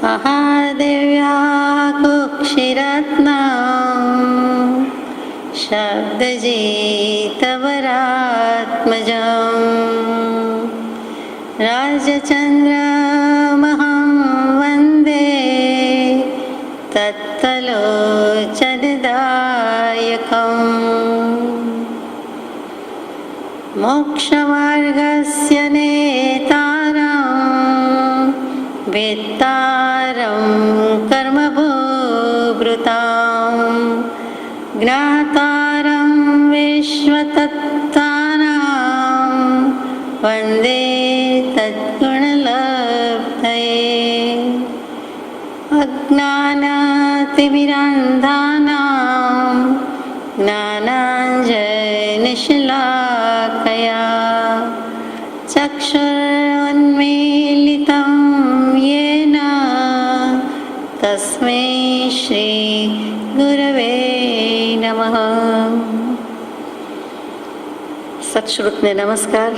महादेव्या कुक्षिरत्ना शब्दजितवरात्मजं राजचन्द्रमहं वन्दे तत्तलोचनदायकम् मोक्षमार्गस्य नेतारं वेत्तारं कर्मभूभृतां ज्ञातारं विश्वतत्त्वानां वन्दे तद्गुणलब्धये अज्ञानतिमिरान्धानां ज्ञानाञ्जनशलाकया चक्षुरुन्मीलितं येन तस्मै श्रीगुरवे नमः। સત્શ્રુતને નમસ્કાર,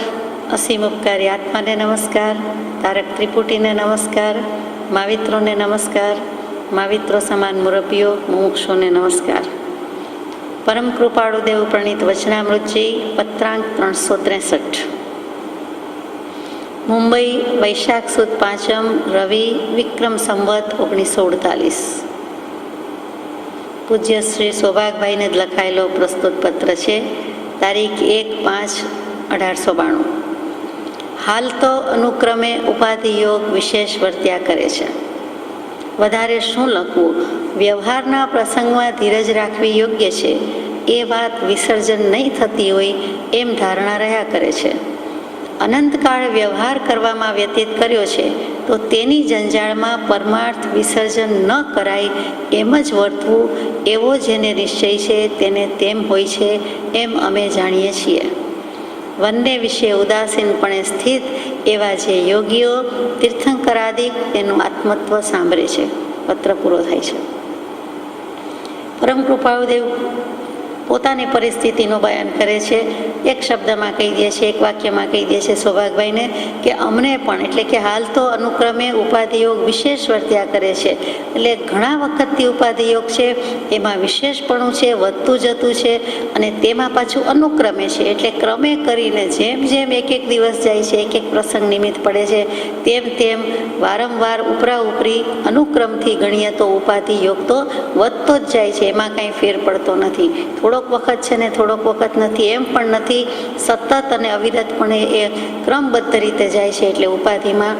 અસીમ ઉપકારી આત્માને નમસ્કાર, તારક ત્રિપુટીને નમસ્કાર, માવિત્રોને નમસ્કાર, માવિત્રો સમાન મુરબ્બીઓ મુમુક્ષોને નમસ્કાર. પરમ કૃપાળુ દેવ પ્રણીત વચનામૃતજી પત્રાંક 363. મુંબઈ, વૈશાખ સુદ 5મ, રવિ, વિક્રમ સંવત 1948. પૂજ્ય શ્રી સૌભાગભાઈને જ લખાયેલો પ્રસ્તુત પત્ર છે. તારીખ 1/5/1892. હાલ તો અનુક્રમે ઉપાધિ યોગ વિશેષ વર્ત્યા કરે છે. વધારે શું લખવું? વ્યવહારના પ્રસંગમાં ધીરજ રાખવી યોગ્ય છે એ વાત વિસર્જન નહીં થતી હોય એમ ધારણા રહ્યા કરે છે. અનંતકાળ વ્યવહાર કરવામાં વ્યતીત કર્યો છે તો તેની જંજાળમાં પરમાર્થ વિસર્જન ન કરાય એમ જ વર્તવું એવો જેને નિશ્ચય છે તેને તેમ હોય છે એમ અમે જાણીએ છીએ. વનને વિશે ઉદાસીનપણે સ્થિત એવા જે યોગીઓ તીર્થંકરાદિક તેનું આત્મત્વ સાંભળે છે. પત્ર પૂરો થાય છે. પરમ કૃપાળુદેવ પોતાની પરિસ્થિતિનું બયાન કરે છે. એક શબ્દમાં કહી દે છે, એક વાક્યમાં કહી દે છે સૌભાગભાઈને કે અમને પણ, એટલે કે હાલ તો અનુક્રમે ઉપાધિયોગ વિશેષ વર્ત્યા કરે છે. એટલે ઘણા વખતથી ઉપાધિયોગ છે, એમાં વિશેષપણું છે, વધતું જતું છે, અને તેમાં પાછું અનુક્રમે છે. એટલે ક્રમે કરીને જેમ જેમ એક એક દિવસ જાય છે, એક એક પ્રસંગ નિમિત્ત પડે છે, તેમ તેમ વારંવાર ઉપરા ઉપરી અનુક્રમથી ગણીએ તો ઉપાધિયોગ તો વધતો જ જાય છે. એમાં કાંઈ ફેર પડતો નથી. થોડોક વખત છે ને થોડોક વખત નથી એમ પણ નથી, સતત અને અવિરતપણે એ ક્રમબદ્ધ રીતે જાય છે. એટલે ઉપાધિમાં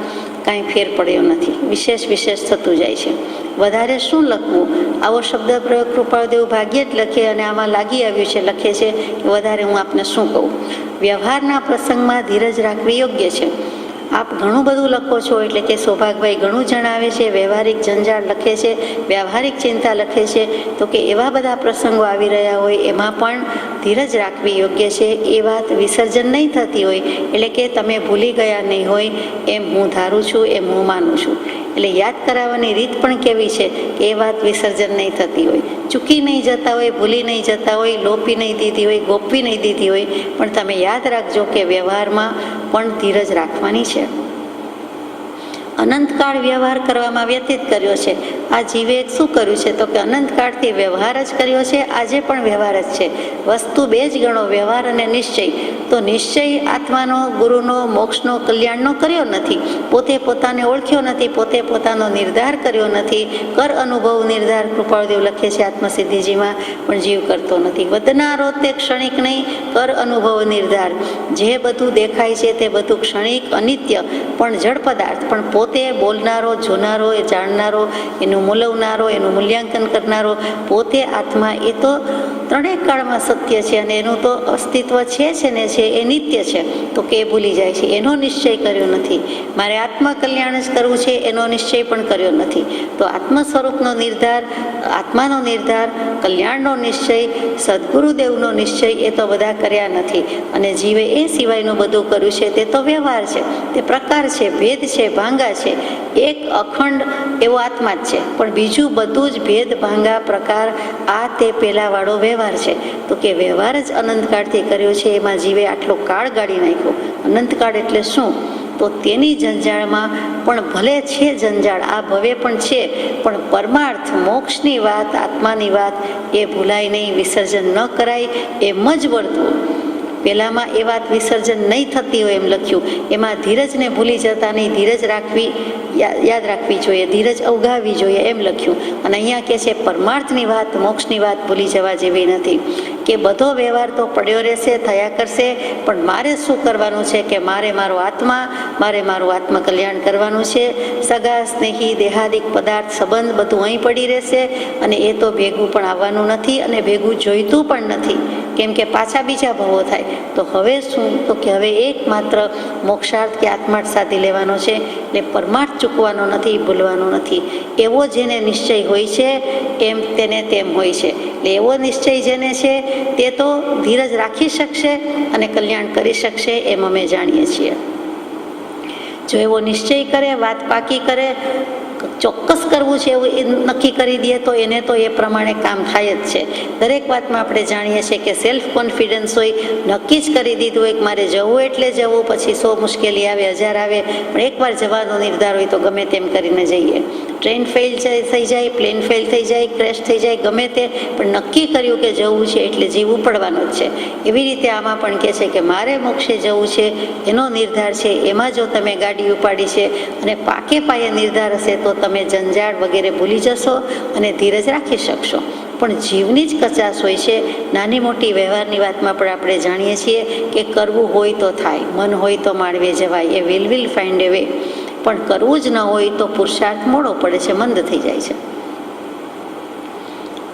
કાંઈ ફેર પડ્યો નથી, વિશેષ વિશેષ થતું જાય છે. વધારે શું લખવું? આવો શબ્દ પ્રયોગ કૃપાળુદેવ ભાગ્યે જ લખે અને આમાં લાગી આવ્યું છે, લખે છે કે વધારે હું આપને શું કહું. વ્યવહારના પ્રસંગમાં ધીરજ રાખવી યોગ્ય છે. આપ ઘણું બધું લખો છો, એટલે કે સૌભાગભાઈ ઘણું જણાવે છે, વ્યવહારિક જંજાળ લખે છે, વ્યવહારિક ચિંતા લખે છે, તો કે એવા બધા પ્રસંગો આવી રહ્યા હોય એમાં પણ ધીરજ રાખવી યોગ્ય છે. એ વાત વિસર્જન નહીં થતી હોય, એટલે કે તમે ભૂલી ગયા નહીં હોય એમ હું ધારું છું, એમ હું માનું છું. એટલે યાદ કરાવવાની રીત પણ કેવી છે કે એ વાત વિસર્જન નહીં થતી હોય, ચૂકી નહીં જતા હોય, ભૂલી નહીં જતા હોય, લોપી નહીં દીધી હોય, ગોપવી નહીં દીધી હોય, પણ તમે યાદ રાખજો કે વ્યવહારમાં પણ ધીરજ રાખવાની છે. અનંતકાળ વ્યવહાર કરવામાં વ્યતીત કર્યો છે. આ જીવે શું કર્યું છે તો કે અનંતકાળથી વ્યવહાર જ કર્યો છે, આજે પણ વ્યવહાર જ છે. વસ્તુ બે જ ગણો, વ્યવહાર અને નિશ્ચય. તો નિશ્ચય આત્માનો, ગુરુનો, મોક્ષનો, કલ્યાણનો કર્યો નથી. પોતે પોતાને ઓળખ્યો નથી, પોતે પોતાનો નિર્ધાર કર્યો નથી. કર અનુભવ નિર્ધાર કૃપાળુદેવ લખે છે આત્મસિદ્ધિજીમાં, પણ જીવ કરતો નથી. વધનારો તે ક્ષણિક નહીં, કર અનુભવ નિર્ધાર. જે બધું દેખાય છે તે બધું ક્ષણિક, અનિત્ય, પણ જળ પદાર્થ. પણ પોતે બોલનારો, જોનારો, એ જાણનારો, એનું મૂલવનારો, એનું મૂલ્યાંકન કરનારો પોતે આત્મા, એ તો ત્રણેય કાળમાં સત્ય છે અને એનું તો અસ્તિત્વ છે ને છે, એ નિત્ય છે. તો કે એ ભૂલી જાય છે, એનો નિશ્ચય કર્યો નથી. મારે આત્મા કલ્યાણ જ કરવું છે એનો નિશ્ચય પણ કર્યો નથી. તો આત્મ સ્વરૂપનો નિર્ધાર, આત્માનો નિર્ધાર, કલ્યાણનો નિશ્ચય, સદગુરુદેવનો નિશ્ચય એ તો બધા કર્યા નથી. અને જીવે એ સિવાયનું બધું કર્યું છે તે તો વ્યવહાર છે, તે પ્રકાર છે, ભેદ છે, ભાંગા છે. એક અખંડ એવો આત્મા જ છે, પણ બીજું બધું જ ભેદ, ભાંગા, પ્રકાર, આ તે પેલા વાળો વ્યવહાર છે. તો કે વ્યવહાર જ અનંતકાળથી કર્યો છે, એમાં જીવે આટલો કાળ ગાળી નાખ્યો. અનંતકાળ એટલે શું? તો તેની જંજાળમાં પણ ભલે છે જંજાળ, આ ભવે પણ છે, પણ પરમાર્થ મોક્ષની વાત, આત્માની વાત એ ભૂલાય નહીં, વિસર્જન ન કરાય એમ જ વર્તવું. પહેલાંમાં એ વાત વિસર્જન નહીં થતી હોય એમ લખ્યું, એમાં ધીરજને ભૂલી જતા નહીં, ધીરજ રાખવી, યાદ રાખવી જોઈએ, ધીરજ અવગાવવી જોઈએ એમ લખ્યું. અને અહીંયા કહે છે પરમાર્થની વાત, મોક્ષની વાત ભૂલી જવા જેવી નથી, કે બધો વ્યવહાર તો પડ્યો રહેશે, થયા કરશે, પણ મારે શું કરવાનું છે કે મારે મારો આત્મા, મારે મારું આત્મકલ્યાણ કરવાનું છે. સગા, સ્નેહી, દેહાદિક પદાર્થ, સંબંધ બધું અહીં પડી રહેશે અને એ તો ભેગું પણ આવવાનું નથી અને ભેગું જોઈતું પણ નથી, કેમ કે પાછા બીજા ભવો થાય. તો હવે શું, તો કે હવે એકમાત્ર મોક્ષાર્થ કે આત્માર્થ સાધી લેવાનો છે, એટલે પરમાર્થ ચૂકવાનો નથી, ભૂલવાનો નથી. એવો જેને નિશ્ચય હોય છે એમ તેને તેમ હોય છે. એટલે એવો નિશ્ચય જેને છે તે તો ધીરજ રાખી શકશે અને કલ્યાણ કરી શકશે એમ અમે જાણીએ છીએ. જો એવો નિશ્ચય કરે, વાત પાકી કરે, ચોક્કસ કરવું છે એવું એ નક્કી કરી દે તો એને તો એ પ્રમાણે કામ થાય જ છે. દરેક વાતમાં આપણે જાણીએ છીએ કે સેલ્ફ કોન્ફિડન્સ હોય, નક્કી જ કરી દીધું હોય કે મારે જવું એટલે જવું, પછી 100 મુશ્કેલી આવે, 1000 આવે, પણ એકવાર જવાનો નિર્ધાર હોય તો ગમે તેમ કરીને જઈએ. ટ્રેન ફેલ થઈ જાય, પ્લેન ફેલ થઈ જાય, ક્રેશ થઈ જાય, ગમે તે, પણ નક્કી કર્યું કે જવું છે એટલે જીવવું પડવાનું જ છે. એવી રીતે આમાં પણ કહે છે કે મારે મોક્ષે જવું છે એનો નિર્ધાર છે, એમાં જો તમે ગાડી ઉપાડી છે અને પાકે પાયે નિર્ધાર હશે તો તમે જંજાળ વગેરે ભૂલી જશો અને ધીરજ રાખી શકશો. પણ જીવની જ કચાશ હોય છે. નાની મોટી વ્યવહારની વાતમાં પણ આપણે જાણીએ છીએ કે કરવું હોય તો થાય, મન હોય તો માળવે જવાય, એ વિલ ફાઇન્ડ એ વે. પણ કરવું જ ન હોય તો પુરુષાર્થ મોડો પડે છે, મંદ થઈ જાય છે.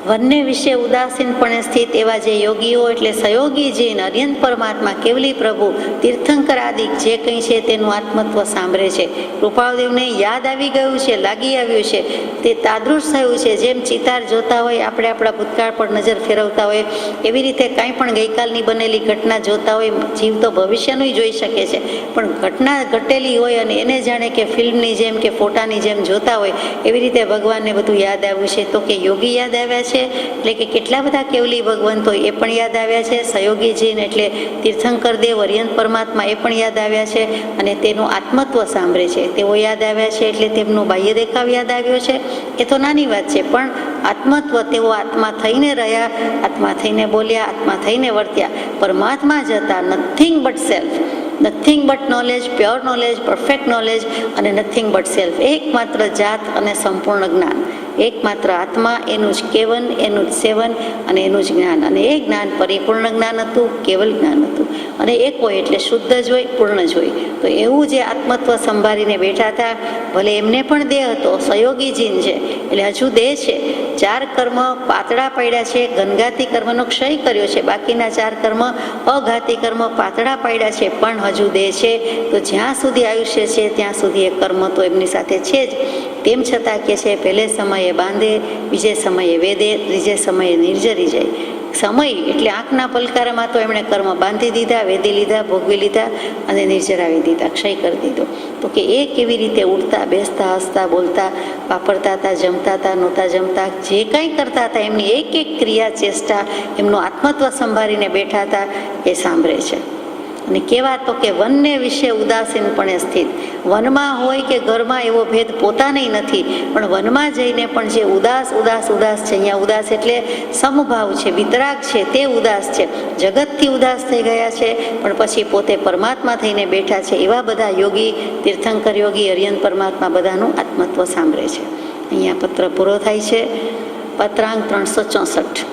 વન્ય વિશે ઉદાસીનપણે સ્થિત એવા જે યોગીઓ એટલે સયોગી જીન, અર્યંત પરમાત્મા, કેવલી પ્રભુ, તીર્થંકર આદિ જે કંઈ છે તેનું આત્મત્વ સાંભળે છે. કૃપાળદેવને યાદ આવી ગયું છે, લાગી આવ્યું છે, તે તાદૃશ થયું છે. જેમ ચિતાર જોતા હોય આપણે આપણા ભૂતકાળ પર નજર ફેરવતા હોય, એવી રીતે કાંઈ પણ ગઈકાલની બનેલી ઘટના જોતા હોય. જીવ તો ભવિષ્યનું જોઈ શકે છે, પણ ઘટના ઘટેલી હોય અને એને જાણે કે ફિલ્મની જેમ કે ફોટાની જેમ જોતા હોય, એવી રીતે ભગવાનને બધું યાદ આવ્યું છે. તો કે યોગી યાદ આવ્યા છે, એટલે કે કેટલા બધા કેવલી ભગવંતો એ પણ યાદ આવ્યા છે. સયોગીજીન એટલે તીર્થંકર દેવ, અર્યંત પરમાત્મા એ પણ યાદ આવ્યા છે અને તેનું આત્મત્વ સાંભળે છે. તેઓ યાદ આવ્યા છે એટલે તેમનો બાહ્ય દેખાવ યાદ આવ્યો છે, એ તો નાની વાત છે, પણ આત્મત્વ તેઓ આત્મા થઈને રહ્યા, આત્મા થઈને બોલ્યા, આત્મા થઈને વર્ત્યા. પરમાત્મા જતા nothing but self, nothing but knowledge, pure knowledge, perfect knowledge અને નથિંગ બટ સેલ્ફ, એકમાત્ર જાત અને સંપૂર્ણ જ્ઞાન, એકમાત્ર આત્મા, એનું જ કેવન, એનું જ સેવન અને એનું જ જ્ઞાન. અને એ જ્ઞાન પરિપૂર્ણ જ્ઞાન હતું, કેવલ જ્ઞાન હતું. અને એક હોય એટલે શુદ્ધ જ હોય, પૂર્ણ જ હોય. તો એવું જે આત્મત્વ સંભાળીને બેઠા હતા, ભલે એમને પણ દેહ હતો, સયોગી જીન છે એટલે હજુ દેહ છે. 4 કર્મ પાતળા પડ્યા છે, ઘનઘાતી કર્મનો ક્ષય કર્યો છે, બાકીના 4 કર્મ અઘાતી કર્મ પાતળા પડ્યા છે, પણ હજુ દેહ છે. તો જ્યાં સુધી આયુષ્ય છે ત્યાં સુધી એ કર્મ તો એમની સાથે છે જ. તેમ છતાં કે છે પહેલે સમયે બાંધે, બીજે સમયે વેદે, ત્રીજે સમયે નિર્જરી જાય. સમય એટલે આંખના પલકારામાં તો એમણે કર્મ બાંધી દીધા, વેદી લીધા, ભોગવી લીધા અને નિર્જરાવી દીધા, ક્ષય કરી દીધો. તો કે એ કેવી રીતે ઉઠતા, બેસતા, હસતા, બોલતા, વાપરતા હતા, જમતા હતા, નહોતા જમતા, જે કંઈ કરતા હતા એમની એક એક ક્રિયા, ચેષ્ટા, એમનું આત્મત્વ સંભાળીને બેઠા હતા એ સાંભળે છે. અને કેવા તો કે વનને વિશે ઉદાસીનપણે સ્થિત. વનમાં હોય કે ઘરમાં એવો ભેદ પોતાને નથી, પણ વનમાં જઈને પણ જે ઉદાસ ઉદાસ ઉદાસ છે, અહીંયા ઉદાસ એટલે સમભાવ છે, વિતરાગ છે, તે ઉદાસ છે. જગતથી ઉદાસ થઈ ગયા છે પણ પછી પોતે પરમાત્મા થઈને બેઠા છે. એવા બધા યોગી, તીર્થંકર યોગી, અર્યંત પરમાત્મા બધાનું આત્મત્વ સાંભળે છે. અહીંયા પત્ર પૂરો થાય છે. પત્રાંક 364.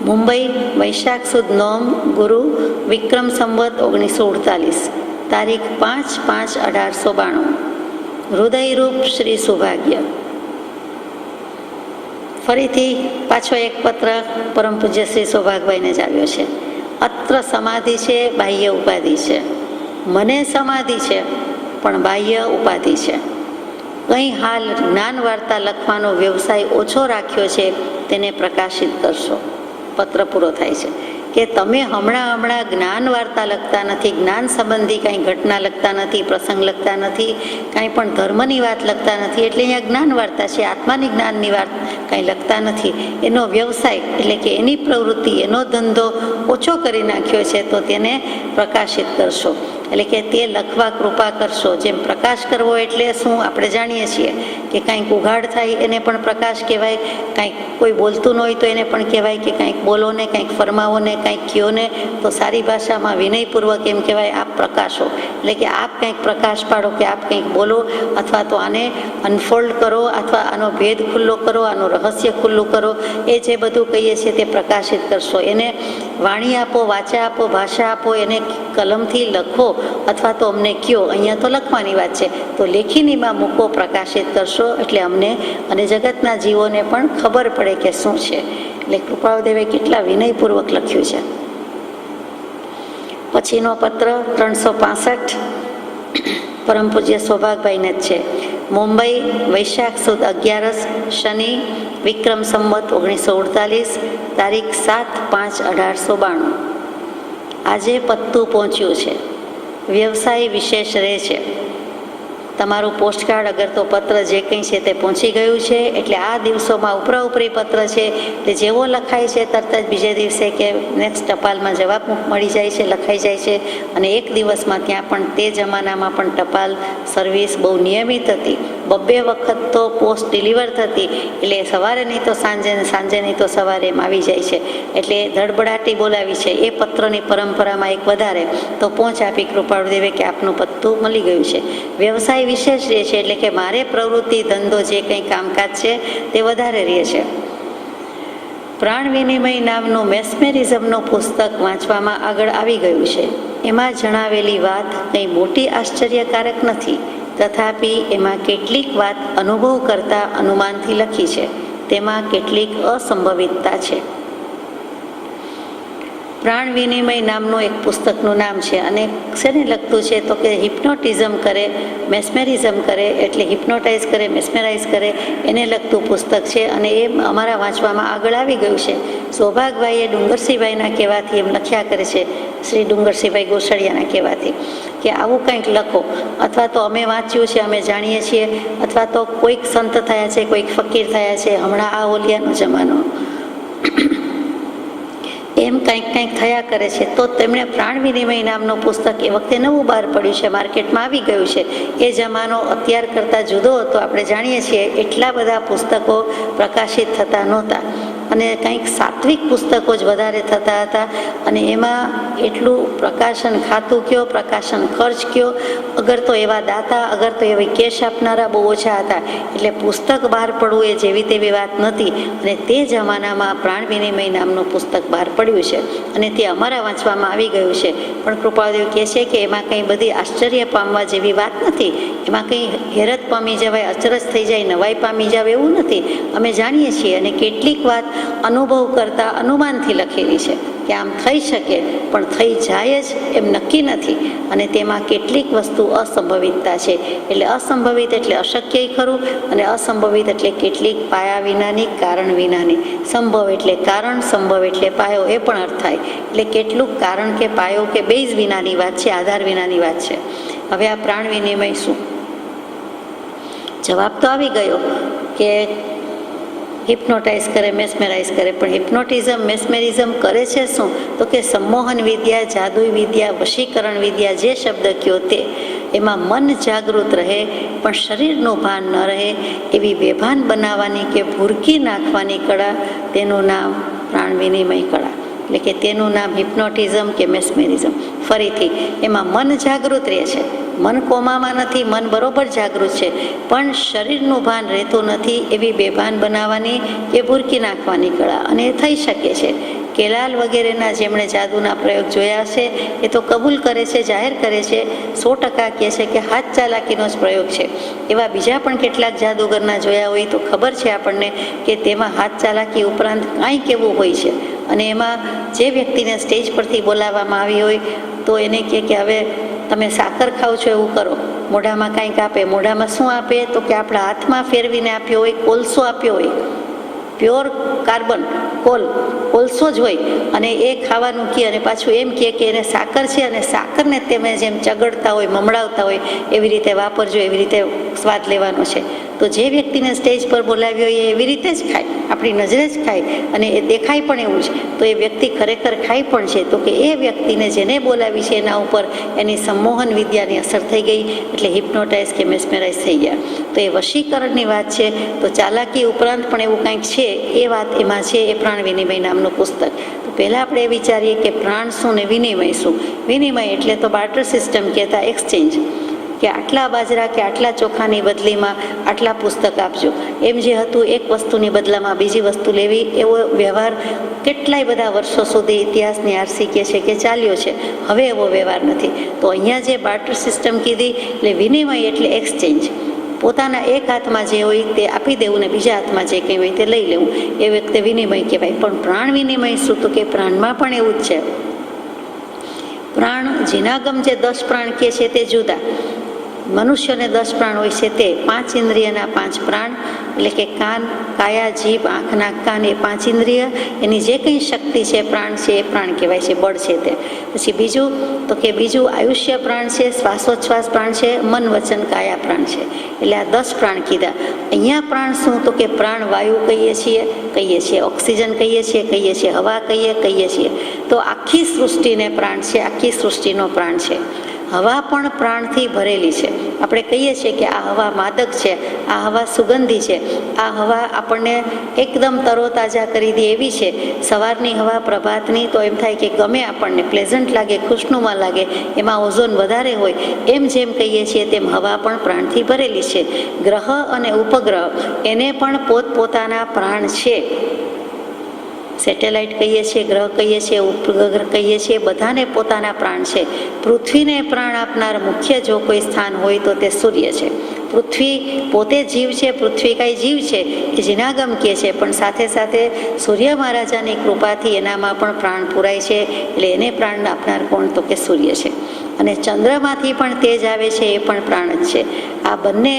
મુંબઈ, વૈશાખ સુદ નોમ, ગુરુ, વિક્રમ સંવત 1948, તારીખ 5/5/1892. હૃદયરૂપ શ્રી સૌભાગ્ય. ફરીથી પાછો એક પત્ર પરમ પૂજ્ય શ્રી સૌભાગભાઈને જ આવ્યો છે. અત્ર સમાધિ છે, બાહ્ય ઉપાધિ છે. મને સમાધિ છે પણ બાહ્ય ઉપાધિ છે. કંઈ હાલ જ્ઞાન વાર્તા લખવાનો વ્યવસાય ઓછો રાખ્યો છે તેને પ્રકાશિત કરશો. પત્ર પૂરો થાય છે કે તમે હમણાં જ્ઞાન વાર્તા લખતા નથી, જ્ઞાન સંબંધી કાંઈ ઘટના લખતા નથી, પ્રસંગ લખતા નથી, કાંઈ પણ ધર્મની વાત લખતા નથી, એટલે અહીંયા જ્ઞાન વાર્તા છે, આત્માની જ્ઞાનની વાત કાંઈ લખતા નથી. એનો વ્યવસાય એટલે કે એની પ્રવૃત્તિ, એનો ધંધો ઓછો કરી નાખ્યો છે તો તેને પ્રકાશિત કરશો. એટલે કે તે લખવા કૃપા કરશો. જેમ પ્રકાશ કરવો એટલે શું આપણે જાણીએ છીએ કે કાંઈક ઉઘાડ થાય એને પણ પ્રકાશ કહેવાય, કાંઈક કોઈ બોલતું ન હોય તો એને પણ કહેવાય કે કાંઈક બોલો ને, કાંઈક ફરમાવો ને, કાંઈક કહો ને. તો સારી ભાષામાં વિનયપૂર્વક એમ કહેવાય આપ પ્રકાશો, એટલે કે આપ કંઈક પ્રકાશ પાડો, કે આપ કંઈક બોલો, અથવા તો આને અનફોલ્ડ કરો, અથવા આનો ભેદ ખુલ્લો કરો, આનું રહસ્ય ખુલ્લું કરો. એ જે બધું કહીએ છીએ તે પ્રકાશિત કરશો. એને વાણી આપો, વાચા આપો, ભાષા આપો, એને કલમથી લખો અથવા તો અમને કહો. અહીંયા તો લખવાની વાત છે, તો લેખીનીમાં મૂકો, પ્રકાશિત કરશો, એટલે અમને અને જગતના જીવોને પણ ખબર પડે કે શું છે. એટલે કૃપાળુદેવે કેટલા વિનયપૂર્વક લખ્યું છે. પછીનો પત્ર 365 પરમ પૂજ્ય સૌભાગભાઈને જ છે. મુંબઈ, વૈશાખ સુદ 11 શનિ, વિક્રમ સંવત 1948, તારીખ 7/5/1892. આજે પત્તું પહોંચ્યું છે. વ્યવસાય વિશેષ રહે છે. તમારું પોસ્ટકાર્ડ અગર તો પત્ર જે કંઈ છે તે પહોંચી ગયું છે. એટલે આ દિવસોમાં ઉપરી પત્ર છે, એટલે જેવો લખાય છે તરત જ બીજે દિવસે કે નેક્સ્ટ ટપાલમાં જવાબ મળી જાય છે, લખાઈ જાય છે. અને એક દિવસમાં ત્યાં પણ તે જમાનામાં પણ ટપાલ સર્વિસ બહુ નિયમિત હતી. 2 વખત તો પોસ્ટ ડિલિવર થતી, એટલે સવારે નહીં તો સાંજે, સાંજે નહીં તો સવારે એમ આવી જાય છે. એટલે ધડબડાટી બોલાવી છે એ પત્રની પરંપરામાં એક વધારે તો પહોંચ આપી કૃપાળુદેવે કે આપનું પત્તું મળી ગયું છે. વ્યવસાય વિશેષ રહે છે, એટલે કે મારે પ્રવૃત્તિ, ધંધો, જે કંઈ કામકાજ છે તે વધારે રહે છે. પ્રાણ વિનિમય નામનું મેસ્મેરિઝમનું પુસ્તક વાંચવામાં આગળ આવી ગયું છે. એમાં જણાવેલી વાત કંઈ મોટી આશ્ચર્યકારક નથી, તથાપિ એમાં કેટલીક વાત અનુભવ કરતા અનુમાનથી લખી છે. તેમાં કેટલીક અસંભવિતતા છે. પ્રાણ વિનિમય નામનું એક પુસ્તકનું નામ છે, અને શેને લગતું છે તો કે હિપ્નોટિઝમ કરે, મેસ્મેરિઝમ કરે, એટલે હિપ્નોટાઇઝ કરે, મેસ્મેરાઇઝ કરે, એને લગતું પુસ્તક છે. અને એ અમારા વાંચવામાં આગળ આવી ગયું છે. સૌભાગભાઈએ ડુંગરસિંહભાઈના કહેવાથી એમ લખ્યા કરે છે, શ્રી ડુંગરસિંહભાઈ ગોસળિયાના કહેવાથી, કે આવું કંઈક લખો, અથવા તો અમે વાંચ્યું છે, અમે જાણીએ છીએ, અથવા તો કોઈક સંત થયા છે, કોઈક ફકીર થયા છે, હમણાં આ ઓલિયાનો જમાનો, એમ કંઈક થયા કરે છે. તો તેમણે પ્રાણ વિનિમય નામનું પુસ્તક એ વખતે નવું બહાર પડ્યું છે, માર્કેટમાં આવી ગયું છે. એ જમાનો અત્યાર કરતાં જુદો હતો. આપણે જાણીએ છીએ એટલા બધા પુસ્તકો પ્રકાશિત થતા નહોતા, અને કંઈક સાત્વિક પુસ્તકો જ વધારે થતા હતા. અને એમાં એટલું પ્રકાશન ખાતું કયો, પ્રકાશન ખર્ચ કયો, અગર તો એવા દાતા, અગર તો એવી કેશ આપનારા બહુ ઓછા હતા. એટલે પુસ્તક બહાર પડવું એ જેવી તેવી વાત નહોતી. અને તે જમાનામાં પ્રાણ વિનિમય નામનું પુસ્તક બહાર પડ્યું છે, અને તે અમારા વાંચવામાં આવી ગયું છે. પણ કૃપાળુદેવ કહે છે કે એમાં કંઈ બધી આશ્ચર્ય પામવા જેવી વાત નથી. એમાં કંઈ હેરત પામી જવાય, અચરજ થઈ જાય, નવાઈ પામી જાવ એવું નથી. અમે જાણીએ છીએ, અને કેટલીક વાત અનુભવ કરતા અનુમાનથી લખેલી છે કે આમ થઈ શકે, પણ થઈ જાય જ એમ નક્કી નથી. અને તેમાં કેટલીક વસ્તુ અસંભવિતતા છે. એટલે અસંભવિત એટલે અશક્ય ખરું, અને અસંભવિત એટલે કેટલીક પાયા વિનાની, કારણ વિનાની. સંભવ એટલે કારણ, સંભવ એટલે પાયો, એ પણ અર્થ થાય. એટલે કેટલુંક કારણ કે પાયો કે બેઝ વિનાની વાત છે, આધાર વિનાની વાત છે. હવે આ પ્રાણ વિનિમય શું? જવાબ તો આવી ગયો કે હિપ્નોટાઇઝ કરે, મેસ્મેરાઇઝ કરે. પણ હિપ્નોટિઝમ, મેસ્મેરિઝમ કરે છે શું? તો કે સંમોહન વિદ્યા, જાદુઈ વિદ્યા, વશીકરણ વિદ્યા, જે શબ્દ કયો તે, એમાં મન જાગૃત રહે પણ શરીરનું ભાન ન રહે એવી બેભાન બનાવવાની કે ભૂરકી નાખવાની કળા, તેનું નામ પ્રાણ વિનિમય કળા. એટલે કે તેનું નામ હિપ્નોટિઝમ કે મેસ્મેરિઝમ. ફરીથી એમાં મન જાગૃત રહે છે, મન કોમામાં નથી, મન બરોબર જાગૃત છે, પણ શરીરનું ભાન રહેતું નથી એવી બેભાન બનાવવાની કે ભૂરકી નાખવાની કળા. અને એ થઈ શકે છે. કેલાલ વગેરેના જેમણે જાદુના પ્રયોગ જોયા છે એ તો કબૂલ કરે છે, જાહેર કરે છે, 100% કહે છે કે હાથ ચાલાકીનો જ પ્રયોગ છે. એવા બીજા પણ કેટલાક જાદુગરના જોયા હોય તો ખબર છે આપણને કે તેમાં હાથ ચાલાકી ઉપરાંત કાંઈ કેવું હોય છે. અને એમાં જે વ્યક્તિને સ્ટેજ પરથી બોલાવવામાં આવી હોય તો એને કહે કે હવે તમે સાકર ખાવ છો એવું કરો, મોઢામાં કાંઈક આપે. મોઢામાં શું આપે તો કે આપણા હાથમાં ફેરવીને આપ્યો હોય, કોલસો આપ્યો હોય, પ્યોર કાર્બન કોલસો જ હોય, અને એ ખાવાનું કહે. અને પાછું એમ કહે કે એને સાકર છે, અને સાકરને તમે જેમ ચગડતા હોય, મમડાવતા હોય એવી રીતે વાપરજો, એવી રીતે સ્વાદ લેવાનો છે. તો જે વ્યક્તિને સ્ટેજ પર બોલાવ્યો એ એવી રીતે જ ખાય, આપણી નજરે જ ખાય અને એ દેખાય પણ એવું જ, તો એ વ્યક્તિ ખરેખર ખાય પણ છે. તો કે એ વ્યક્તિને જેને બોલાવી છે એના ઉપર એની સંમોહન વિદ્યાની અસર થઈ ગઈ, એટલે હિપ્નોટાઇઝ કે મેસ્મેરાઇઝ થઈ ગયા. તો એ વશીકરણની વાત છે. તો ચાલાકી ઉપરાંત પણ એવું કંઈક છે, એ વાત એમાં છે, એ પ્રાણ વિનિમય નામનું પુસ્તક. તો પહેલાં આપણે એ વિચારીએ કે પ્રાણ શું ને વિનિમય શું. વિનિમય એટલે તો બાર્ટર સિસ્ટમ કહેતા એક્સચેન્જ, કે આટલા બાજરા કે આટલા ચોખાની બદલીમાં આટલા પુસ્તક આપજો. એમ જે હતું એક વસ્તુની બદલામાં બીજી વસ્તુ લેવી, એવો વ્યવહાર કેટલાય બધા વર્ષો સુધી ઇતિહાસની આરસી કહે છે કે ચાલ્યો છે. હવે એવો વ્યવહાર નથી. તો અહીંયા જે બાર્ટર સિસ્ટમ કીધી એટલે વિનિમય એટલે એક્સચેન્જ. પોતાના એક હાથમાં જે હોય તે આપી દેવું ને બીજા હાથમાં જે કંઈ હોય તે લઈ લેવું, એ વખતે વિનિમય કહેવાય. પણ પ્રાણ વિનિમય શું? તો કે પ્રાણમાં પણ એવું જ છે. પ્રાણ જીનાગમ જે 10 પ્રાણ કહે છે તે જુદા. મનુષ્યને 10 પ્રાણ હોય છે, તે 5 ઇન્દ્રિયના 5 પ્રાણ, એટલે કે કાન, કાયા, જીભ, આંખ, નાક, કાન, એ 5 ઇન્દ્રિય, એની જે કંઈ શક્તિ છે, પ્રાણ છે, એ પ્રાણ કહેવાય છે, બળ છે તે. પછી બીજું તો કે બીજું આયુષ્ય પ્રાણ છે, શ્વાસોચ્છ્વાસ પ્રાણ છે, મન, વચન, કાયા પ્રાણ છે. એટલે આ 10 પ્રાણ કીધા. અહીંયા પ્રાણ શું? તો કે પ્રાણ વાયુ કહીએ છીએ, ઓક્સિજન કહીએ છીએ, હવા કહીએ છીએ. તો આખી સૃષ્ટિને પ્રાણ છે, આખી સૃષ્ટિનો પ્રાણ છે. હવા પણ પ્રાણથી ભરેલી છે. આપણે કહીએ છીએ કે આ હવા માદક છે, આ હવા સુગંધી છે, આ હવા આપણને એકદમ તરોતાજા કરી દે એવી છે. સવારની હવા પ્રભાતની તો એમ થાય કે ગમે, આપણને પ્લેઝન્ટ લાગે, ખુશનુમા લાગે, એમાં ઓઝોન વધારે હોય. એમ જેમ કહીએ છીએ તેમ હવા પણ પ્રાણથી ભરેલી છે. ગ્રહ અને ઉપગ્રહ એને પણ પોતપોતાના પ્રાણ છે. સેટેલાઇટ કહીએ છીએ, ગ્રહ કહીએ છીએ, ઉપગ્રહ કહીએ છીએ, બધાને પોતાના પ્રાણ છે. પૃથ્વીને પ્રાણ આપનાર મુખ્ય જો કોઈ સ્થાન હોય તો તે સૂર્ય છે. પૃથ્વી પોતે જીવ છે, પૃથ્વી કાંઈ જીવ છે એ જીનાગમ કહે છે, પણ સાથે સાથે સૂર્ય મહારાજાની કૃપાથી એનામાં પણ પ્રાણ પૂરાય છે. એટલે એને પ્રાણ આપનાર કોણ? તો કે સૂર્ય છે. અને ચંદ્રમાંથી પણ તેજ આવે છે, એ પણ પ્રાણ જ છે. આ બંને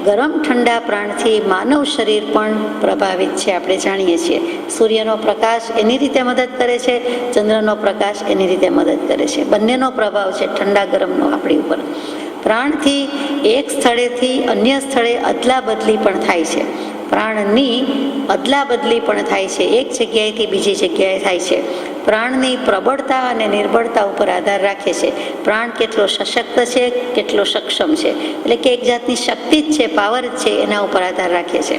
ગરમ ઠંડા પ્રાણથી માનવ શરીર પણ પ્રભાવિત છે, આપણે જાણીએ છીએ. સૂર્યનો પ્રકાશ એની રીતે મદદ કરે છે, ચંદ્રનો પ્રકાશ એની રીતે મદદ કરે છે. બંનેનો પ્રભાવ છે ઠંડા ગરમનો આપણી ઉપર. પ્રાણથી એક સ્થળેથી અન્ય સ્થળે અદલા બદલી પણ થાય છે. પ્રાણની અદલા બદલી પણ થાય છે, એક જગ્યાએથી બીજી જગ્યાએ થાય છે. પ્રાણની પ્રબળતા અને નિર્બળતા ઉપર આધાર રાખે છે. પ્રાણ કેટલો સશક્ત છે, કેટલો સક્ષમ છે, એટલે કે એક જાતની શક્તિ જ છે, પાવર જ છે, એના ઉપર આધાર રાખે છે.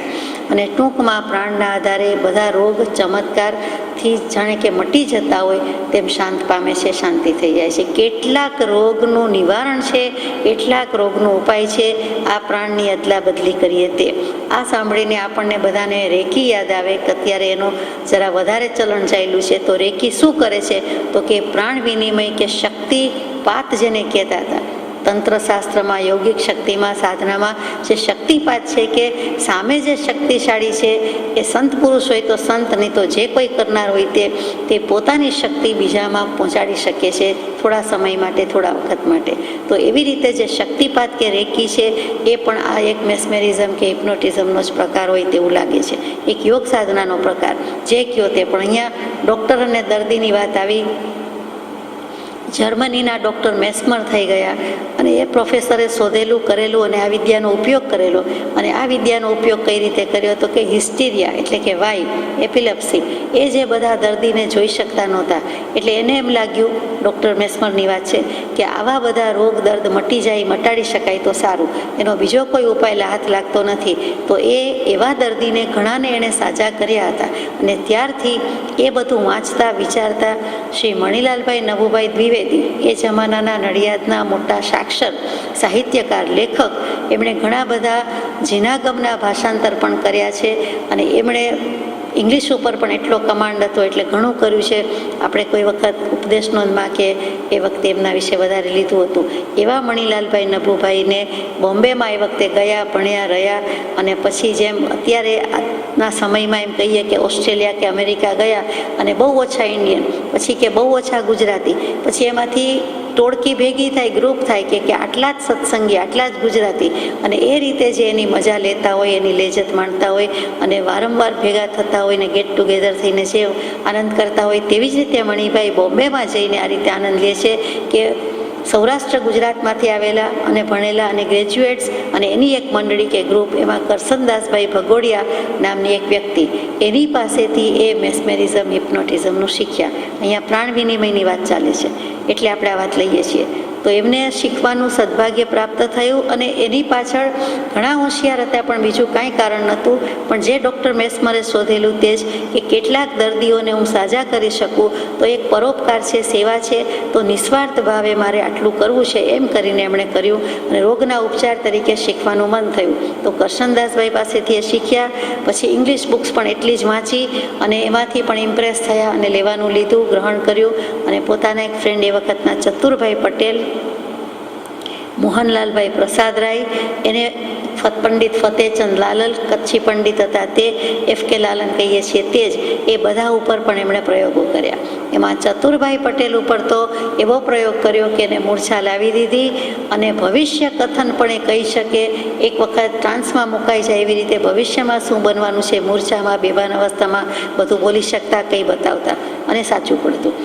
અને ટૂંકમાં પ્રાણના આધારે બધા રોગ ચમત્કારથી જાણે કે મટી જતા હોય તેમ શાંત પામે છે, શાંતિ થઈ જાય છે. કેટલાક રોગનું નિવારણ છે, કેટલાક રોગનો ઉપાય છે આ પ્રાણની અદલા બદલી કરીએ તે. આ સાંભળીને આપણને બધાને રેકી યાદ આવે કે અત્યારે એનું જરા વધારે ચલણ ચાલ્યું છે. તો રેકી શું કરે છે? તો કે પ્રાણ વિનિમય કે શક્તિપાત જેને કહેતા હતા, તંત્રશાસ્ત્રમાં, યોગિક શક્તિમાં, સાધનામાં જે શક્તિપાત છે, કે સામે જે શક્તિશાળી છે એ સંત પુરુષ હોય તો સંત, નહીં તો જે કોઈ કરનાર હોય તે પોતાની શક્તિ બીજામાં પહોંચાડી શકે છે, થોડા સમય માટે, થોડા વખત માટે. તો એવી રીતે જે શક્તિપાત કે રેકી છે એ પણ આ એક મેસ્મેરિઝમ કે હિપ્નોટિઝમનો જ પ્રકાર હોય તેવું લાગે છે. એક યોગ સાધનાનો પ્રકાર જે કયો તે. પણ અહીંયા ડૉક્ટર અને દર્દીની વાત આવી. જર્મનીના ડૉક્ટર મેસ્મર થઈ ગયા અને એ પ્રોફેસરે શોધેલું, કરેલું અને આ વિદ્યાનો ઉપયોગ કરેલો. અને આ વિદ્યાનો ઉપયોગ કઈ રીતે કર્યો? તો કે હિસ્ટીરિયા એટલે કે વાઈ, એપિલેપ્સી, એ જે બધા દર્દીને જોઈ શકતા નહોતા, એટલે એને એમ લાગ્યું, ડૉક્ટર મેસ્મરની વાત છે, કે આવા બધા રોગ દર્દ મટી જાય, મટાડી શકાય તો સારું, એનો બીજો કોઈ ઉપાય હાથ લાગતો નથી. તો એવા દર્દીને ઘણાને એણે સાજા કર્યા હતા. અને ત્યારથી એ બધું વાંચતા વિચારતા શ્રી મણિલાલભાઈ નભુભાઈ દ્વિવેદી, એ જમાનાના નડિયાદના મોટા સાક્ષર સાહિત્યકાર, લેખક, એમણે ઘણા બધા જીનાગમના ભાષાંતર પણ કર્યા છે. અને એમણે ઇંગ્લિશ ઉપર પણ એટલો કમાન્ડ હતો એટલે ઘણું કર્યું છે. આપણે કોઈ વખત ઉપદેશ નોંધમાં કે એ વખતે એમના વિશે વધારે લીધું હતું. એવા મણિલાલભાઈ નભુભાઈને બોમ્બેમાં એ વખતે ગયા, ભણ્યા, રહ્યા. અને પછી જેમ અત્યારે ના સમયમાં એમ કહીએ કે ઓસ્ટ્રેલિયા કે અમેરિકા ગયા અને બહુ ઓછા ઇન્ડિયન, પછી કે બહુ ઓછા ગુજરાતી, પછી એમાંથી ટોળકી ભેગી થાય, ગ્રુપ થાય કે આટલા જ સત્સંગી, આટલા જ ગુજરાતી. અને એ રીતે જે એની મજા લેતા હોય, એની લેજત માણતા હોય અને વારંવાર ભેગા થતા હોય ને ગેટ ટુગેધર થઈને જે આનંદ કરતા હોય, તેવી જ રીતે મણિભાઈ બોમ્બેમાં જઈને આ રીતે આનંદ લે છે કે સૌરાષ્ટ્ર ગુજરાતમાંથી આવેલા અને ભણેલા અને ગ્રેજ્યુએટ્સ અને એની એક મંડળી કે ગ્રુપ, એમાં કરસનદાસભાઈ ભગોડિયા નામની એક વ્યક્તિ, એની પાસેથી એ મેસ્મેરિઝમ હિપ્નોટિઝમનું શીખ્યા. અહીંયા પ્રાણ વિનિમયની વાત ચાલે છે એટલે આપણે આ વાત લઈએ છીએ. તો એમને શીખવાનું સદભાગ્ય પ્રાપ્ત થયું અને એની પાછળ ઘણા હોશિયાર હતા, પણ બીજું કાંઈ કારણ નહોતું. પણ જે ડૉક્ટર મેસ્મરે શોધેલું તે જ કે કેટલાક દર્દીઓને હું સાજા કરી શકું તો એક પરોપકાર છે, સેવા છે, તો નિસ્વાર્થ ભાવે મારે આટલું કરવું છે, એમ કરીને એમણે કર્યું અને રોગના ઉપચાર તરીકે શીખવાનું મન થયું. તો કરશનદાસભાઈ પાસેથી એ શીખ્યા. પછી ઇંગ્લિશ બુક્સ પણ એટલી જ વાંચી અને એમાંથી પણ ઇમ્પ્રેસ થયા અને લેવાનું લીધું, ગ્રહણ કર્યું. અને પોતાના એક ફ્રેન્ડ એ વખતના ચતુરભાઈ પટેલ, મોહનલાલભાઈ પ્રસાદરાય, એને પંડિત ફતેચંદ લાલલ, કચ્છી પંડિત હતા તે, F.K. લાલન કહીએ છીએ તે જ, એ બધા ઉપર પણ એમણે પ્રયોગો કર્યા. એમાં ચતુરભાઈ પટેલ ઉપર તો એવો પ્રયોગ કર્યો કે એને મૂર્છા લાવી દીધી અને ભવિષ્ય કથન પણ એ કહી શકે. એક વખત ટ્રાન્સમાં મુકાઈ જાય એવી રીતે ભવિષ્યમાં શું બનવાનું છે, મૂર્છામાં, બેભાન અવસ્થામાં બધું બોલી શકતા, કંઈ બતાવતા અને સાચું પડતું.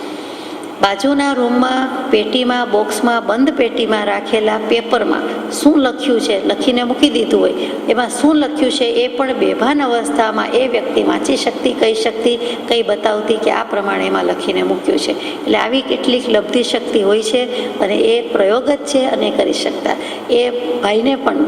બાજુના રૂમમાં પેટીમાં, બોક્સમાં, બંધ પેટીમાં રાખેલા પેપરમાં શું લખ્યું છે, લખીને મૂકી દીધું હોય, એમાં શું લખ્યું છે એ પણ બેભાન અવસ્થામાં એ વ્યક્તિ વાંચી શકતી, કહી શકતી, કંઈ બતાવતી કે આ પ્રમાણે એમાં લખીને મૂક્યું છે. એટલે આવી કેટલીક લબ્ધિ શક્તિ હોય છે અને એ પ્રયોગ જ છે અને કરી શકતા. એ ભાઈને પણ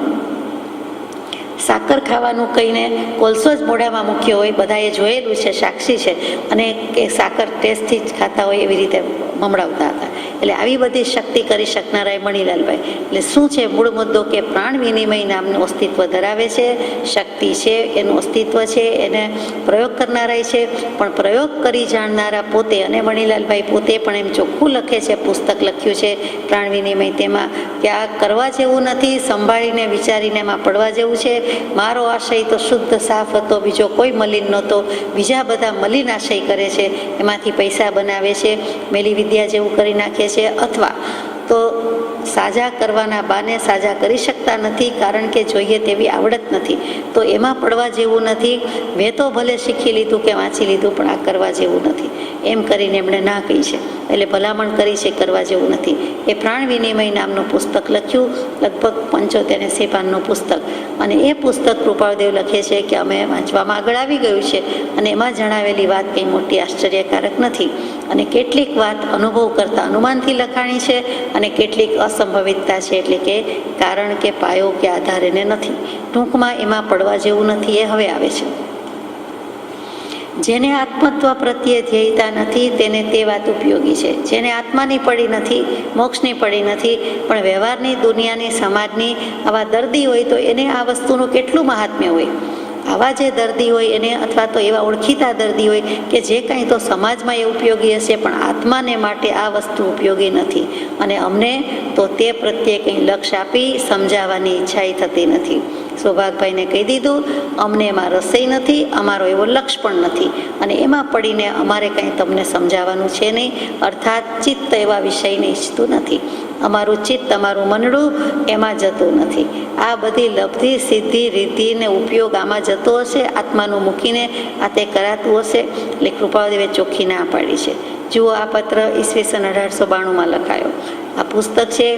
સાકર ખાવાનું કહીને કોલસો જ મોઢામાં મૂક્યો હોય, બધાએ જોયેલું છે, સાક્ષી છે, અને કે સાકર ટેસ્ટથી જ ખાતા હોય એવી રીતે મમડાવતા હતા. એટલે આવી બધી શક્તિ કરી શકનારા મણિલાલભાઈ. એટલે શું છે મૂળ મુદ્દો કે પ્રાણ વિનિમય નામનું અસ્તિત્વ ધરાવે છે, શક્તિ છે, એનું અસ્તિત્વ છે, એને પ્રયોગ કરનારા છે, પણ પ્રયોગ કરી જાણનારા પોતે. અને મણિલાલભાઈ પોતે પણ એમ ચોખ્ખું લખે છે, પુસ્તક લખ્યું છે પ્રાણ વિનિમય, તેમાં કે આ કરવા જેવું નથી, સંભાળીને વિચારીને એમાં પડવા જેવું છે. મારો આશય તો શુદ્ધ સાફ હતો, બીજો કોઈ મલિન નહોતો. બીજા બધા મલિન આશય કરે છે, એમાંથી પૈસા બનાવે છે, મેલી વિદ્યા જેવું કરી નાખે છે, અથવા તો સાજા કરવાના બાને સાજા કરી શકતા નથી કારણ કે જોઈએ તેવી આવડત નથી. તો એમાં પડવા જેવું નથી. મેં તો ભલે શીખી લીધું કે વાંચી લીધું, પણ આ કરવા જેવું નથી એમ કરીને એમણે ના કહી છે. એટલે ભલામણ કરી છે, કરવા જેવું નથી. એ પ્રાણ વિનિમય નામનું પુસ્તક લખ્યું, લગભગ 75-80 પાનનું પુસ્તક. અને એ પુસ્તક કૃપાળદેવ લખે છે કે અમે વાંચવામાં આગળ આવી ગયું છે અને એમાં જણાવેલી વાત કંઈ મોટી આશ્ચર્યકારક નથી. અને કેટલીક વાત અનુભવ કરતા અનુમાનથી લખાણી છે અને કેટલીક અસંભવિતતા છે, એટલે કે કારણ કે પાયો કે આધાર એને નથી. ટૂંકમાં એમાં પડવા જેવું નથી. એ હવે આવે છે. જેને આત્મત્વ પ્રત્યે ધ્યેયતા નથી તેને તે વાત ઉપયોગી છે. જેને આત્માની પડી નથી, મોક્ષની પડી નથી, પણ વ્યવહારની, દુનિયાની, સમાજની આવા દર્દી હોય તો એને આ વસ્તુનું કેટલું મહાત્મ્ય હોય. આવા જે દર્દી હોય એને, અથવા તો એવા ઓળખીતા દર્દી હોય કે જે કંઈ તો સમાજમાં એ ઉપયોગી હશે, પણ આત્માને માટે આ વસ્તુ ઉપયોગી નથી, અને અમને તો તે પ્રત્યે કંઈ લક્ષ્ય આપી સમજાવવાની ઈચ્છા થતી નથી. સૌભાગભાઈને કહી દીધું, અમને એમાં રસોઈ નથી, અમારો એવો લક્ષ્ય પણ નથી, અને એમાં પડીને અમારે કંઈ તમને સમજાવવાનું છે નહીં. અર્થાત ચિત્ત એવા વિષયને ઈચ્છતું નથી. અમારું ચિત્ત, અમારું મનડું એમાં જતું નથી. આ બધી લબ્ધિ, સિદ્ધિ, રીતિ ને ઉપયોગ આમાં જતો હશે, આત્માનું મૂકીને આ તે કરાતું હશે. એટલે કૃપાળદેવે ચોખ્ખી ના પાડી છે. જુઓ, આ પત્ર ઈસવીસન 1892માં લખાયો. આ પુસ્તક છે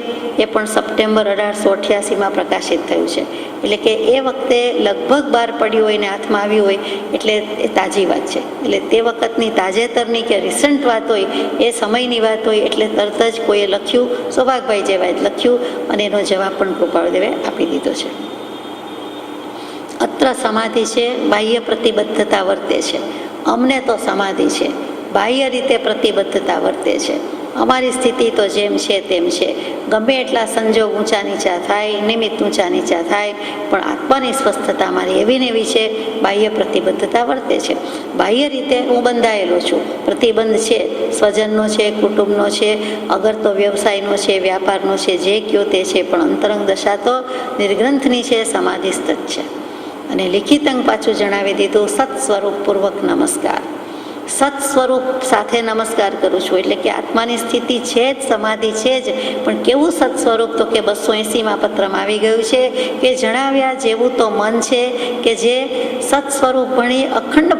એ પણ સપ્ટેમ્બર 1888માં પ્રકાશિત થયું છે. એટલે કે એ વખતે લગભગ બહાર પડ્યું હોય ને હાથમાં આવ્યું હોય, એટલે એ તાજી વાત છે. એટલે તે વખતની તાજેતરની કે રિસન્ટ વાત હોય, એ સમયની વાત હોય, એટલે તરત જ કોઈએ લખ્યું, સૌભાગભાઈ જેવાએ જ લખ્યું, અને એનો જવાબ પણ કૃપાળદેવે આપી દીધો છે. અત્ર સમાધિ છે, બાહ્ય પ્રતિબદ્ધતા વર્તે છે. અમને તો સમાધિ છે, બાહ્ય રીતે પ્રતિબદ્ધતા વર્તે છે. અમારી સ્થિતિ તો જેમ છે તેમ છે. ગમે એટલા સંજોગ ઊંચા નીચા થાય, નિમિત્ત ઊંચા નીચા થાય, પણ આત્માની સ્વસ્થતા મારી એવી ને એવી છે. બાહ્ય પ્રતિબદ્ધતા વર્તે છે. બાહ્ય રીતે હું બંધાયેલો છું, પ્રતિબંધ છે, સ્વજનનો છે, કુટુંબનો છે, અગર તો વ્યવસાયનો છે, વ્યાપારનો છે, જે કયો તે છે, પણ અંતરંગ દશા તો નિર્ગ્રંથની છે, સમાધિસ્થ છે. અને લિખિત અંગ પાછું જણાવી દીધું, સત સ્વરૂપપૂર્વક નમસ્કાર. સત સ્વરૂપ સાથે નમસ્કાર કરું છું. એટલે કે આત્માની સ્થિતિ છે જ, સમાધિ છે જ, પણ કેવું સત સ્વરૂપ? તો કે 280માં પત્રમાં આવી ગયું છે કે જણાવ્યા જેવું તો મન છે કે જે સત સ્વરૂપ ભણી અખંડ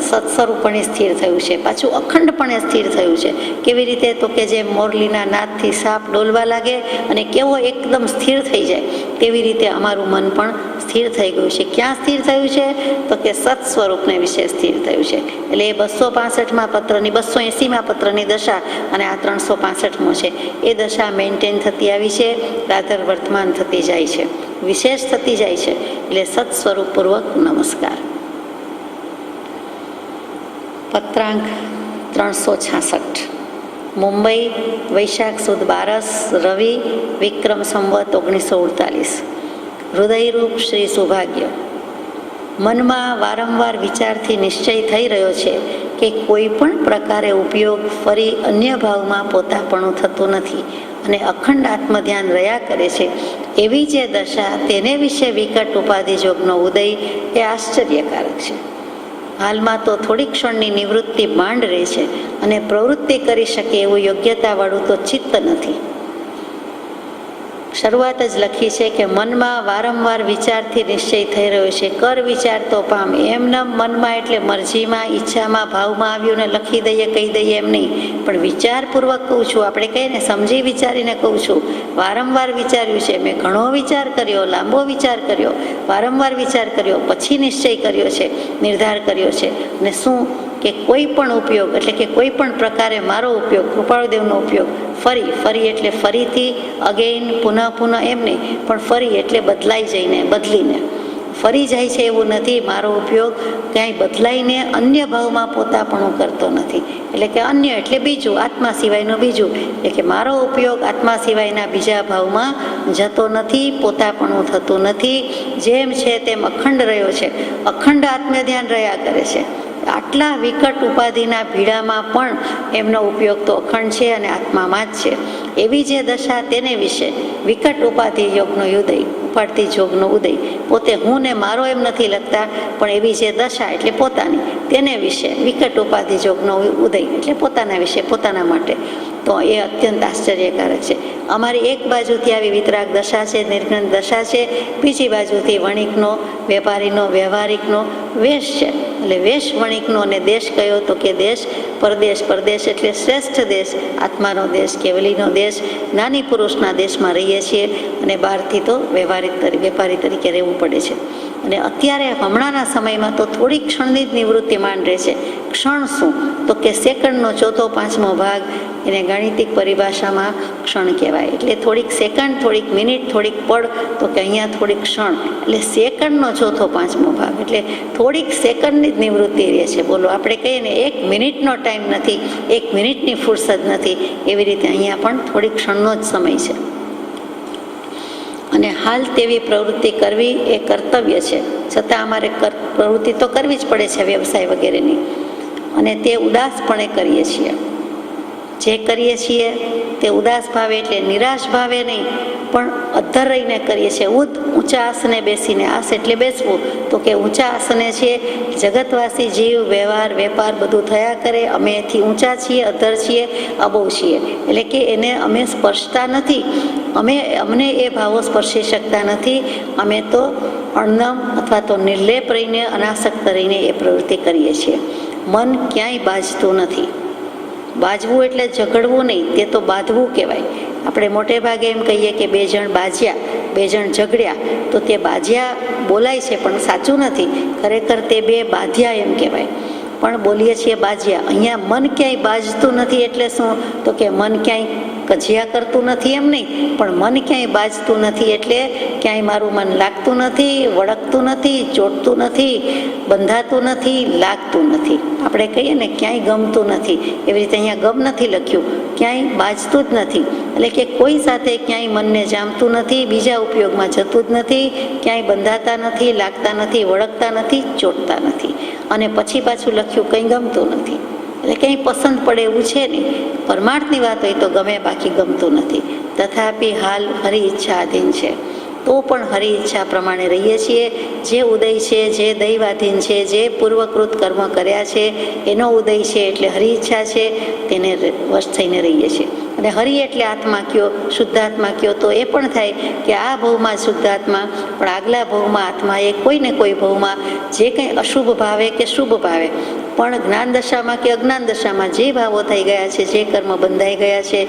સત સ્વરૂપ ભણી સ્થિર થયું છે. પાછું અખંડપણે સ્થિર થયું છે. કેવી રીતે? તો કે જે મોરલીના નાદથી સાપ ડોલવા લાગે અને કેવો એકદમ સ્થિર થઈ જાય, તેવી રીતે અમારું મન પણ સ્થિર થઈ ગયું છે. ક્યાં સ્થિર થયું છે? તો કે સત સ્વરૂપને વિશે સ્થિર થયું છે. એટલે એ 265માં પત્રની 280માં પત્રની દશા અને આ 365મો છે એ દશા મેન્ટેન થતી આવી છે, રાધર વર્તમાન થતી જાય છે, વિશેષ થતી જાય છે. એટલે સત સ્વરૂપપૂર્વક નમસ્કાર. પત્રાંક 366 મુંબઈ, વૈશાખ સુદ 12 રવિ, વિક્રમ સંવત 1948. હૃદયરૂપ શ્રી સૌભાગ્ય. મનમાં વારંવાર વિચારથી નિશ્ચય થઈ રહ્યો છે કે કોઈ પણ પ્રકારે ઉપયોગ ફરી અન્ય ભાવમાં પોતાપણું થતું નથી અને અખંડ આત્મધ્યાન રહ્યા કરે છે. એવી જે દશા, તેને વિશે વિકટ ઉપાધિજોગનો ઉદય એ આશ્ચર્યકારક છે. હાલમાં તો થોડી ક્ષણની નિવૃત્તિ માંડ રહે છે અને પ્રવૃત્તિ કરી શકે એવું યોગ્યતાવાળું તો ચિત્ત નથી. શરૂઆત જ લખી છે કે મનમાં વારંવાર વિચારથી નિશ્ચય થઈ રહ્યો છે. કર વિચાર તો પામ. એમને મનમાં એટલે મરજીમાં, ઈચ્છામાં, ભાવમાં આવ્યું ને લખી દઈએ, કહી દઈએ એમ નહીં, પણ વિચારપૂર્વક કહું છું. આપણે કહીએ ને, સમજી વિચારીને કહું છું. વારંવાર વિચાર્યું છે, મેં ઘણો વિચાર કર્યો, લાંબો વિચાર કર્યો, વારંવાર વિચાર કર્યો, પછી નિશ્ચય કર્યો છે, નિર્ધાર કર્યો છે. અને શું કે કોઈ પણ ઉપયોગ એટલે કે કોઈ પણ પ્રકારે મારો ઉપયોગ, કૃપાળુદેવનો ઉપયોગ ફરી એટલે ફરીથી, અગેઇન, પુનઃ એમ નહીં, પણ ફરી એટલે બદલાઈ જઈને, બદલીને ફરી જાય છે એવું નથી. મારો ઉપયોગ ક્યાંય બદલાઈને અન્ય ભાવમાં પોતાપણું કરતો નથી. એટલે કે અન્ય એટલે બીજું, આત્મા સિવાયનું બીજું. એટલે કે મારો ઉપયોગ આત્મા સિવાયના બીજા ભાવમાં જતો નથી, પોતાપણું થતું નથી. જેમ છે તેમ અખંડ રહ્યો છે, અખંડ આત્મધ્યાન રહ્યા કરે છે. આટલા વિકટ ઉપાધિના ભીડામાં પણ એમનો ઉપયોગ તો અખંડ છે અને આત્મામાં જ છે. એવી જે દશા, તેને વિશે વિકટ ઉપાધિ યોગનો ઉદય, ઉપાડતી જોગનો ઉદય, પોતે હું ને મારો એમ નથી લખતા, પણ એવી જે દશા એટલે પોતાની, તેને વિશે વિકટ ઉપાધિ જોગનો ઉદય એટલે પોતાના વિશે, પોતાના માટે. તો એ અત્યંત આશ્ચર્યકારક છે. અમારી એક બાજુથી આવી વિતરાગ દશા છે, નિર્ગ્રંથ દશા છે, બીજી બાજુથી વણિકનો, વેપારીનો, વ્યવહારિકનો વેશ છે. એટલે વેશ વણિકનો અને દેશ કયો? તો કે દેશ પરદેશ. પરદેશ એટલે શ્રેષ્ઠ દેશ, આત્માનો દેશ, કેવલીનો દેશ, જ્ઞાની પુરુષના દેશમાં રહીએ છીએ અને બહારથી તો વેપારી તરીકે રહેવું પડે છે. અને અત્યારે હમણાંના સમયમાં તો થોડી ક્ષણની જ નિવૃત્તિ માંડ રહે છે. ક્ષણ શું? તો કે સેકન્ડનો 4થો 5મો ભાગ, એને ગાણિતિક પરિભાષામાં ક્ષણ કહેવાય. એટલે થોડીક સેકન્ડ, થોડીક મિનિટ, થોડીક પળ, તો કે અહીંયા થોડીક ક્ષણ, એટલે સેકન્ડનો 4થો 5મો ભાગ, એટલે થોડીક સેકન્ડની જ નિવૃત્તિ રહે છે. બોલો, આપણે કહીએ ને 1 મિનિટનો ટાઈમ નથી, 1 મિનિટની ફુરસદ નથી, એવી રીતે અહીંયા પણ થોડીક ક્ષણનો જ સમય છે. અને હાલ તેવી પ્રવૃત્તિ કરવી એ કર્તવ્ય છે. છતાં અમારે પ્રવૃત્તિ તો કરવી જ પડે છે, વ્યવસાય વગેરેની, અને તે ઉદાસપણે કરીએ છીએ. જે કરીએ છીએ તે ઉદાસ ભાવે એટલે નિરાશ ભાવે નહીં, પણ અધ્ધર રહીને કરીએ છીએ. ઊંચા આસને બેસીને, આસ એટલે બેસવું, તો કે ઊંચા આસને છીએ. જગતવાસી જીવ, વ્યવહાર, વેપાર બધું થયા કરે. અમે એથી ઊંચા છીએ, અધ્ધર છીએ, અબોવ છીએ. એટલે કે એને અમે સ્પર્શતા નથી, અમને એ ભાવો સ્પર્શી શકતા નથી. અમે તો અણનમ અથવા તો નિર્લેપ રહીને, અનાસક્ત રહીને એ પ્રવૃત્તિ કરીએ છીએ. મન ક્યાંય બાજતું નથી. બાજવું એટલે ઝઘડવું નહીં, તે તો બાંધવું કહેવાય. આપણે મોટે ભાગે એમ કહીએ કે 2 જણ બાજ્યા, 2 જણ ઝઘડ્યા, તો તે બાજ્યા બોલાય છે પણ સાચું નથી. ખરેખર તે 2 બાંધ્યા એમ કહેવાય, પણ બોલીએ છીએ બાજ્યા. અહીંયા મન ક્યાંય બાજતું નથી એટલે શું? તો કે મન ક્યાંય કજિયા કરતું નથી એમ નહીં, પણ મન ક્યાંય બાજતું નથી એટલે ક્યાંય મારું મન લાગતું નથી, વળગતું નથી, ચોટતું નથી, બંધાતું નથી, લાગતું નથી. આપણે કહીએ ને ક્યાંય ગમતું નથી, એવી રીતે અહીંયા ગમ નથી લખ્યું, ક્યાંય બાજતું જ નથી. એટલે કે કોઈ સાથે ક્યાંય મનને જામતું નથી, બીજા ઉપયોગમાં જતું જ નથી, ક્યાંય બંધાતા નથી, લાગતા નથી, વળગતા નથી, ચોટતા નથી. અને પછી પાછું લખ્યું કંઈ ગમતું નથી. એટલે કંઈ પસંદ પડે એવું છે નહીં. પરમાર્થની વાત હોય તો ગમે, બાકી ગમતું નથી. તથાપિ હાલ હરિ ઈચ્છા આધીન છે, તો પણ હરિ ઈચ્છા પ્રમાણે રહીએ છીએ. જે ઉદય છે, જે દૈવાધીન છે, જે પૂર્વકૃત કર્મ કર્યા છે એનો ઉદય છે, એટલે હરિ ઈચ્છા છે તેને વશ થઈને રહીએ છીએ. અને હરિ એટલે આત્મા કયો, શુદ્ધાત્મા કયો, તો એ પણ થાય કે આ ભવમાં શુદ્ધાત્મા, પણ આગલા ભવમાં આત્મા, એ કોઈ ને કોઈ ભવમાં જે કંઈ અશુભ ભાવે કે શુભ ભાવે, પણ જ્ઞાન દશામાં કે અજ્ઞાન દશામાં જે ભાવો થઈ ગયા છે, જે કર્મ બંધાઈ ગયા છે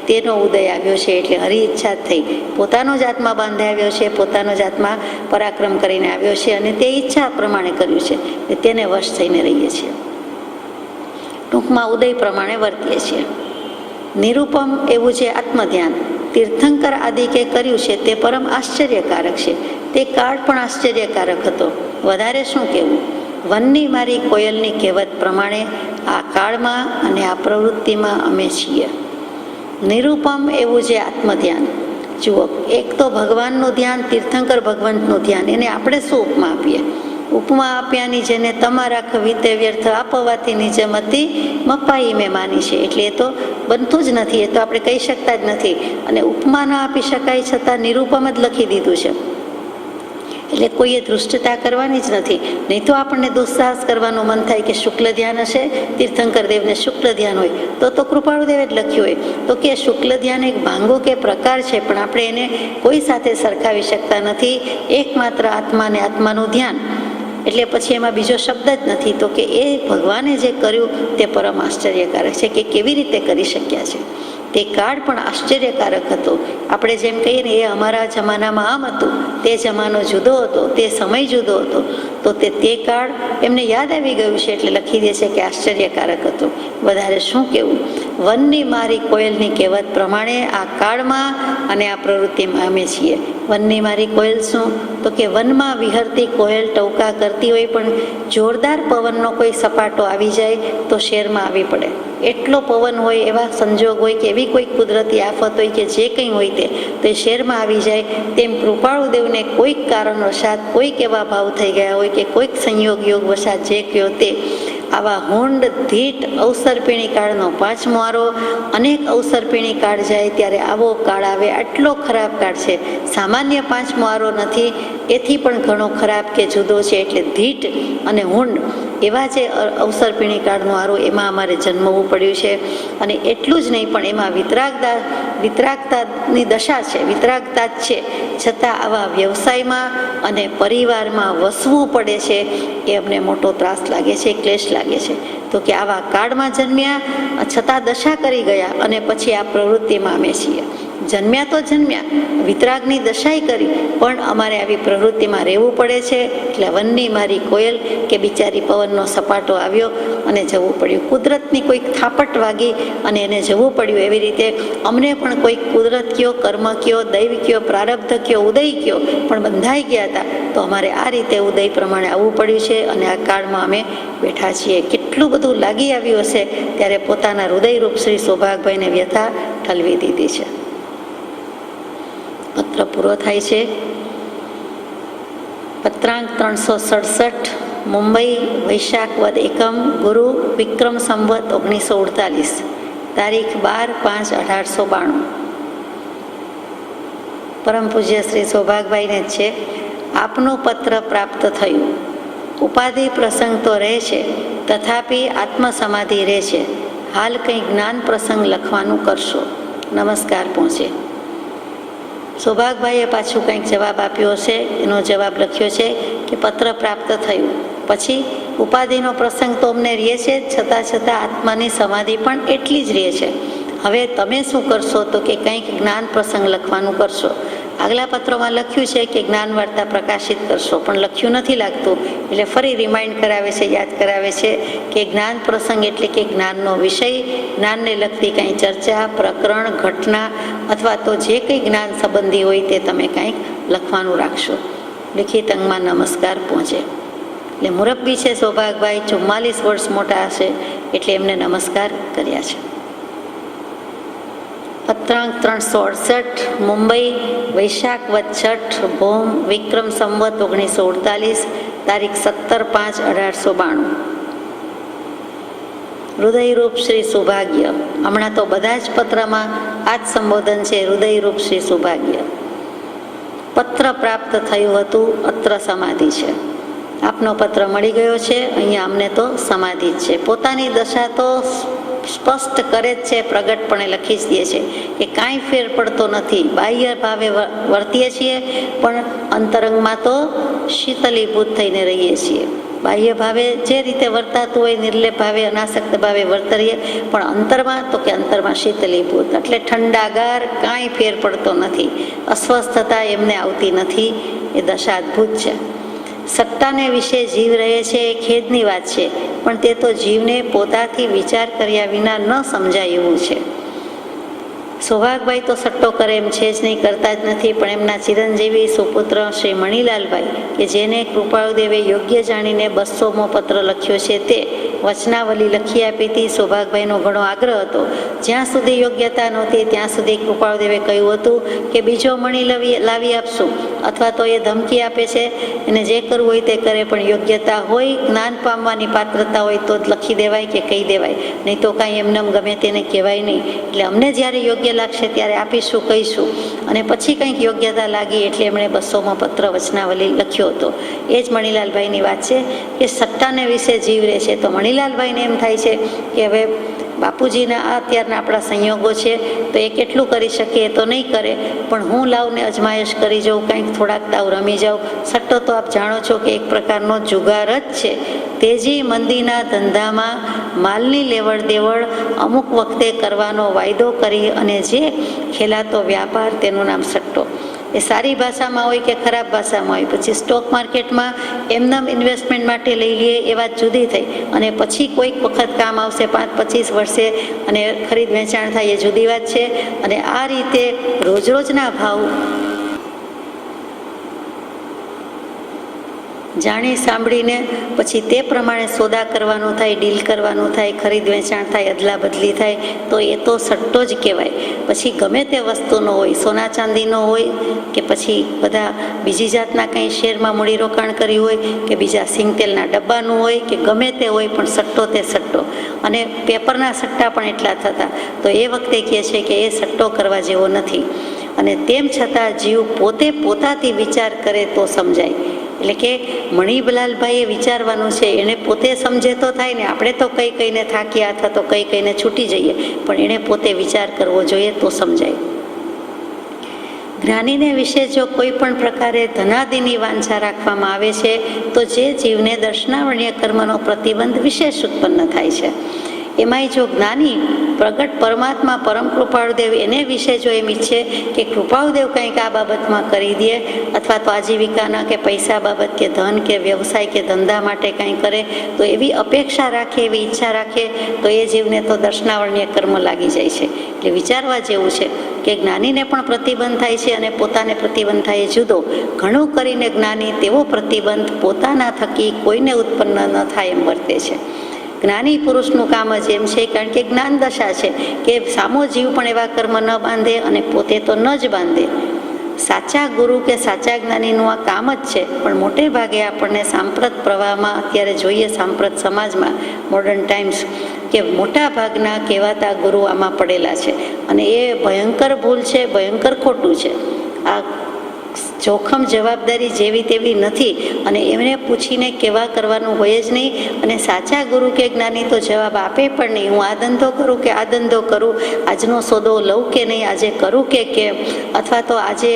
તેનો ઉદય આવ્યો છે, એટલે હરિ ઈચ્છા થઈ. પોતાનો જ આત્મા બાંધાવ્યો છે, પોતાનો જ આત્મા પરાક્રમ કરીને આવ્યો છે અને તે ઈચ્છા પ્રમાણે કર્યું છે, તેને વશ થઈને રહીએ છીએ. ટૂંકમાં ઉદય પ્રમાણે વર્તીએ છીએ. નિરૂપમ એવું જે આત્મધ્યાન તીર્થંકર આદિકે કર્યું છે તે પરમ આશ્ચર્યકારક છે. તે કાળ પણ આશ્ચર્યકારક હતો. વધારે શું કહેવું? વનની મારી કોયલની કહેવત પ્રમાણે આ કાળમાં અને આ પ્રવૃત્તિમાં અમે છીએ. નિરૂપમ એવું જે આત્મધ્યાન. જુઓ, એક તો ભગવાનનું ધ્યાન, તીર્થંકર ભગવંતનું ધ્યાન, એને આપણે શું ઉપમા આપીએ? ઉપમા આપ્યાની જેને તમારા વીતે વ્યર્થ આપવાથી નીચે મતી મપાઈ મેં માની છે. એટલે એ તો બનતું જ નથી, એ તો આપણે કહી શકતા જ નથી. અને ઉપમા ન આપી શકાય છતાં નિરૂપમ જ લખી દીધું છે. એટલે કોઈએ દૃષ્ટતા કરવાની જ નથી. નહીં તો આપણને દુસ્સાહસ કરવાનું મન થાય કે શુક્લ ધ્યાન હશે, તીર્થંકર દેવને શુક્લ ધ્યાન હોય તો કૃપાળુદેવે જ લખ્યું હોય તો કે શુક્લ ધ્યાન એક ભાંગો કે પ્રકાર છે, પણ આપણે એને કોઈ સાથે સરખાવી શકતા નથી. એકમાત્ર આત્મા ને આત્માનું ધ્યાન, એટલે પછી એમાં બીજો શબ્દ જ નથી. તો કે એ ભગવાને જે કર્યું તે પરમ આશ્ચર્યકારક છે કે કેવી રીતે કરી શક્યા છે. તે કાળ પણ આશ્ચર્યકારક હતો. આપણે જેમ કહીએ ને, એ અમારા જમાનામાં આમ હતું, તે જમાનો જુદો હતો, તે સમય જુદો હતો, તો તે કાળ એમને યાદ આવી ગયું છે એટલે લખી દે છે કે આશ્ચર્યકારક હતો. વધારે શું કહેવું? વનની મારી કોયલની કહેવત પ્રમાણે આ કાળમાં અને આ પ્રવૃત્તિમાં અમે છીએ. વનની મારી કોયલ શું? તો કે વનમાં વિહરતી કોયલ ટવકા કરતી હોય, પણ જોરદાર પવનનો કોઈ સપાટો આવી જાય તો શેરમાં આવી પડે. એટલો પવન હોય, એવા સંજોગ હોય કે એવી કોઈ કુદરતી આફત હોય કે જે કંઈ હોય તે શેરમાં આવી જાય. તેમ કૃપાળુદેવને કોઈક કારણવશાત કોઈક એવા ભાવ થઈ ગયા હોય કે કોઈક સંયોગ યોગ વશાત જે કયો તે આવા હોંડ ધીટ અવસરપીણી કાળનો પાંચમો આરો, અનેક અવસરપીણી કાળ જાય ત્યારે આવો કાળ આવે. આટલો ખરાબ કાળ છે. સામાન્ય પાંચમો આરો નથી, એથી પણ ઘણો ખરાબ કે જુદો છે. એટલે ધીટ અને હોંડ એવા જે અવસરપીણી કાળનો આરો, એમાં અમારે જન્મવું પડ્યું છે. અને એટલું જ નહીં, પણ એમાં વિતરાગતાની દશા છે, વિતરાગતા જ છે, છતાં આવા વ્યવસાયમાં અને પરિવારમાં વસવું પડે છે. એ અમને મોટો ત્રાસ લાગે છે, ક્લેશ લાગે છે. તો કે આવા કાળમાં જન્મ્યા છતાં દશા કરી ગયા અને પછી આ પ્રવૃત્તિમાં અમે છીએ. જન્મ્યા તો જન્મ્યા, વિતરાગની દશાઈ કરી, પણ અમારે આવી પ્રવૃત્તિમાં રહેવું પડે છે. એટલે વનની મારી કોયલ કે બિચારી પવનનો સપાટો આવ્યો અને જવું પડ્યું. કુદરતની કોઈક થાપટ વાગી અને એને જવું પડ્યું. એવી રીતે અમને પણ કોઈક કુદરત કયો, કર્મ કયો, દૈવ કયો, પ્રારબ્ધ કયો, ઉદય કયો, પણ બંધાઈ ગયા હતા. તો અમારે આ રીતે ઉદય પ્રમાણે આવવું પડ્યું છે અને આ કાળમાં અમે બેઠા છીએ. કેટલું બધું લાગી આવ્યું હશે ત્યારે પોતાના હૃદયરૂપ શ્રી સૌભાગભાઈને વ્યથા ઠલવી દીધી છે. પત્ર પૂરો થાય છે. પત્રાંક 367, મુંબઈ, વૈશાખ વદ એકમ, ગુરુ વિક્રમ સંવત 1948, તારીખ 12/5/1892. પરમ પૂજ્ય શ્રી સૌભાગભાઈને જ છે. આપનું પત્ર પ્રાપ્ત થયું. ઉપાધિ પ્રસંગ તો રહે છે, તથાપિ આત્મસમાધિ રહે છે. હાલ કંઈ જ્ઞાન પ્રસંગ લખવાનું કરશો. નમસ્કાર પહોંચે. સૌભાગભાઈએ પાછું કંઈક જવાબ આપ્યો હશે. એનો જવાબ લખ્યો છે કે પત્ર પ્રાપ્ત થયું પછી ઉપાધિનો પ્રસંગ તો અમને રહે છે, છતાં આત્માની સમાધિ પણ એટલી જ રહે છે. હવે તમે શું કરશો? તો કે કંઈક જ્ઞાન પ્રસંગ લખવાનું કરશો. આગલા પત્રોમાં લખ્યું છે કે જ્ઞાન વાર્તા પ્રકાશિત કરશો, પણ લખ્યું નથી લાગતું. એટલે ફરી રિમાઇન્ડ કરાવે છે, યાદ કરાવે છે કે જ્ઞાન પ્રસંગ એટલે કે જ્ઞાનનો વિષય, જ્ઞાનને લગતી કંઈ ચર્ચા, પ્રકરણ, ઘટના અથવા તો જે કંઈ જ્ઞાન સંબંધી હોય તે તમે કંઈક લખવાનું રાખશો. લિખિત અંગમાં નમસ્કાર પહોંચે. એટલે મુરબ્બી છે સૌભાગભાઈ, 44 વર્ષ મોટા હશે, એટલે એમને નમસ્કાર કર્યા છે. પત્રાંક 368, મુંબઈ, વૈશાખ વદ 6, ભૌમ વિક્રમ સંવત 1948, તારીખ 17/5/1892. હૃદયરૂપ શ્રી સૌભાગ્ય. હમણાં તો બધા જ પત્રમાં આ જ સંબોધન છે, હૃદયરૂપ શ્રી સૌભાગ્ય. પત્ર પ્રાપ્ત થયું હતું, અત્ર સમાધિ છે. આપનો પત્ર મળી ગયો છે, અહીંયા અમને તો સમાધિ જ છે. પોતાની દશા તો સ્પષ્ટ કરે જ છે, પ્રગટપણે લખી જ દે છે કે કાંઈ ફેર પડતો નથી. બાહ્ય ભાવે વર્તીએ છીએ પણ અંતરંગમાં તો શીતલીભૂત થઈને રહીએ છીએ. બાહ્ય ભાવે જે રીતે વર્તાતું હોય નિર્લેપ ભાવે અનાસક્ત ભાવે વર્તરીએ, પણ અંતરમાં તો કે અંતરમાં શીતલીભૂત એટલે ઠંડાગાર, કાંઈ ફેર પડતો નથી. અસ્વસ્થતા એમને આવતી નથી. એ દશા અદ્ભુત છે. સત્તાને વિશે જીવ રહે છે એ ખેદની વાત છે, પણ તે તો જીવને પોતાથી વિચાર કર્યા વિના ન સમજાય એવું છે. સૌભાગભાઈ તો સટ્ટો કરે એમ છે જ નહીં, કરતા જ નથી, પણ એમના ચિરંજીવી સુપુત્ર શ્રી મણીલાલભાઈ કે જેને કૃપાળુદેવે યોગ્ય જાણીને 200મો પત્ર લખ્યો છે, તે વચનાવલી લખી આપી હતી. સૌભાગભાઈનો ઘણો આગ્રહ હતો. જ્યાં સુધી યોગ્યતા નહોતી ત્યાં સુધી કૃપાળુદેવે કહ્યું હતું કે બીજો મણી લાવી આપશું, અથવા તો એ ધમકી આપે છે એને જે કરવું હોય તે કરે, પણ યોગ્યતા હોય, જ્ઞાન પામવાની પાત્રતા હોય તો જ લખી દેવાય કે કહી દેવાય, નહીં તો કાંઈ એમનેમ ગમે તેને કહેવાય નહીં. એટલે અમને જ્યારે યોગ્ય લાગશે ત્યારે આપીશું, કહીશું. અને પછી કંઈક યોગ્યતા લાગી એટલે એમણે 200મો પત્ર વચનાવલી લખ્યો હતો. એ જ મણીલાલભાઈની વાત છે કે સટ્ટાને વિશે જીવ રહે છે. તો મણીલાલભાઈને એમ થાય છે કે હવે બાપુજીના આ અત્યારના આપણા સંયોગો છે તો એ કેટલું કરી શકે, એ તો નહીં કરે, પણ હું લાવને અજમાયશ કરી જાઉં, કંઈક થોડાક દાવ રમી જાઉં. સટ્ટો તો આપ જાણો છો કે એક પ્રકારનો જુગાર જ છે. તેજી મંદીના ધંધામાં માલની લેવડ દેવડ અમુક વખતે કરવાનો વાયદો કરી અને જે ખેલાતો વ્યાપાર તેનું નામ સટ્ટો. એ સારી ભાષામાં હોય કે ખરાબ ભાષામાં હોય. પછી સ્ટોક માર્કેટમાં એમનામ ઇન્વેસ્ટમેન્ટ માટે લઈ લઈએ એ વાત જુદી થઈ, અને પછી કોઈક વખત કામ આવશે 5-25 વર્ષે અને ખરીદ વેચાણ થાય એ જુદી વાત છે. અને આ રીતે રોજના ભાવ જાણી સાંભળીને પછી તે પ્રમાણે સોદા કરવાનું થાય, ડીલ કરવાનું થાય, ખરીદ વેચાણ થાય, અદલા બદલી થાય, તો એ તો સટ્ટો જ કહેવાય. પછી ગમે તે વસ્તુનો હોય, સોના ચાંદીનો હોય કે પછી બધા બીજી જાતના કંઈ શેરમાં મૂડીરોકાણ કર્યું હોય કે બીજા સિંગતેલના ડબ્બાનું હોય કે ગમે તે હોય, પણ સટ્ટો તે સટ્ટો. અને પેપરના સટ્ટા પણ એટલા થતા. તો એ વખતે કહે છે કે એ સટ્ટો કરવા જેવો નથી. અને તેમ છતાં જીવ પોતે પોતાથી વિચાર કરે તો સમજાય. એટલે કે મણીલાલભાઈએ વિચારવાનું છે, એને પોતે સમજે તો થાય ને. આપણે તો કઈ કઈને થાક્યા અથવા તો કઈ કઈને છૂટી જઈએ, પણ એણે પોતે વિચાર કરવો જોઈએ તો સમજાય. જ્ઞાનીને વિશે જો કોઈ પણ પ્રકારે ધનાદિની વાંછા રાખવામાં આવે છે તો જે જીવને દર્શનાવર્ણ્ય કર્મનો પ્રતિબંધ વિશેષ ઉત્પન્ન થાય છે. એમાંય જો જ્ઞાની પ્રગટ પરમાત્મા પરમ કૃપાળુદેવ એને વિશે જો એમ ઈચ્છે કે કૃપાળુદેવ કંઈક આ બાબતમાં કરી દે, અથવા તો આજીવિકાના કે પૈસા બાબત કે ધન કે વ્યવસાય કે ધંધા માટે કંઈ કરે, તો એવી અપેક્ષા રાખે, એવી ઈચ્છા રાખે, તો એ જીવને તો દર્શનાવર્ણ્ય કર્મ લાગી જાય છે. એટલે વિચારવા જેવું છે કે જ્ઞાનીને પણ પ્રતિબંધ થાય છે અને પોતાને પ્રતિબંધ થાય જુદો. ઘણું કરીને જ્ઞાની તેવો પ્રતિબંધ પોતાના થકી કોઈને ઉત્પન્ન ન થાય એમ વર્તે છે. જ્ઞાની પુરુષનું કામ જ એમ છે, કારણ કે જ્ઞાન દશા છે કે સામો જીવ પણ એવા કર્મ ન બાંધે અને પોતે તો ન જ બાંધે. સાચા ગુરુ કે સાચા જ્ઞાનીનું આ કામ જ છે. પણ મોટે ભાગે આપણને સાંપ્રત પ્રવાહમાં અત્યારે જોઈએ, સાંપ્રત સમાજમાં, મોડર્ન ટાઈમ્સ, કે મોટા ભાગના કહેવાતા ગુરુ આમાં પડેલા છે. અને એ ભયંકર ભૂલ છે, ભયંકર ખોટું છે. આ જોખમ જવાબદારી જેવી તેવી નથી, અને એમને પૂછીને કેવા કરવાનું હોય જ નહીં. અને સાચા ગુરુ કે જ્ઞાની તો જવાબ આપે પણ નહીં. હું આ ધંધો કરું કે આ ધંધો કરું, આજનો સોદો લઉં કે નહીં, આજે કરું કે કેમ, અથવા તો આજે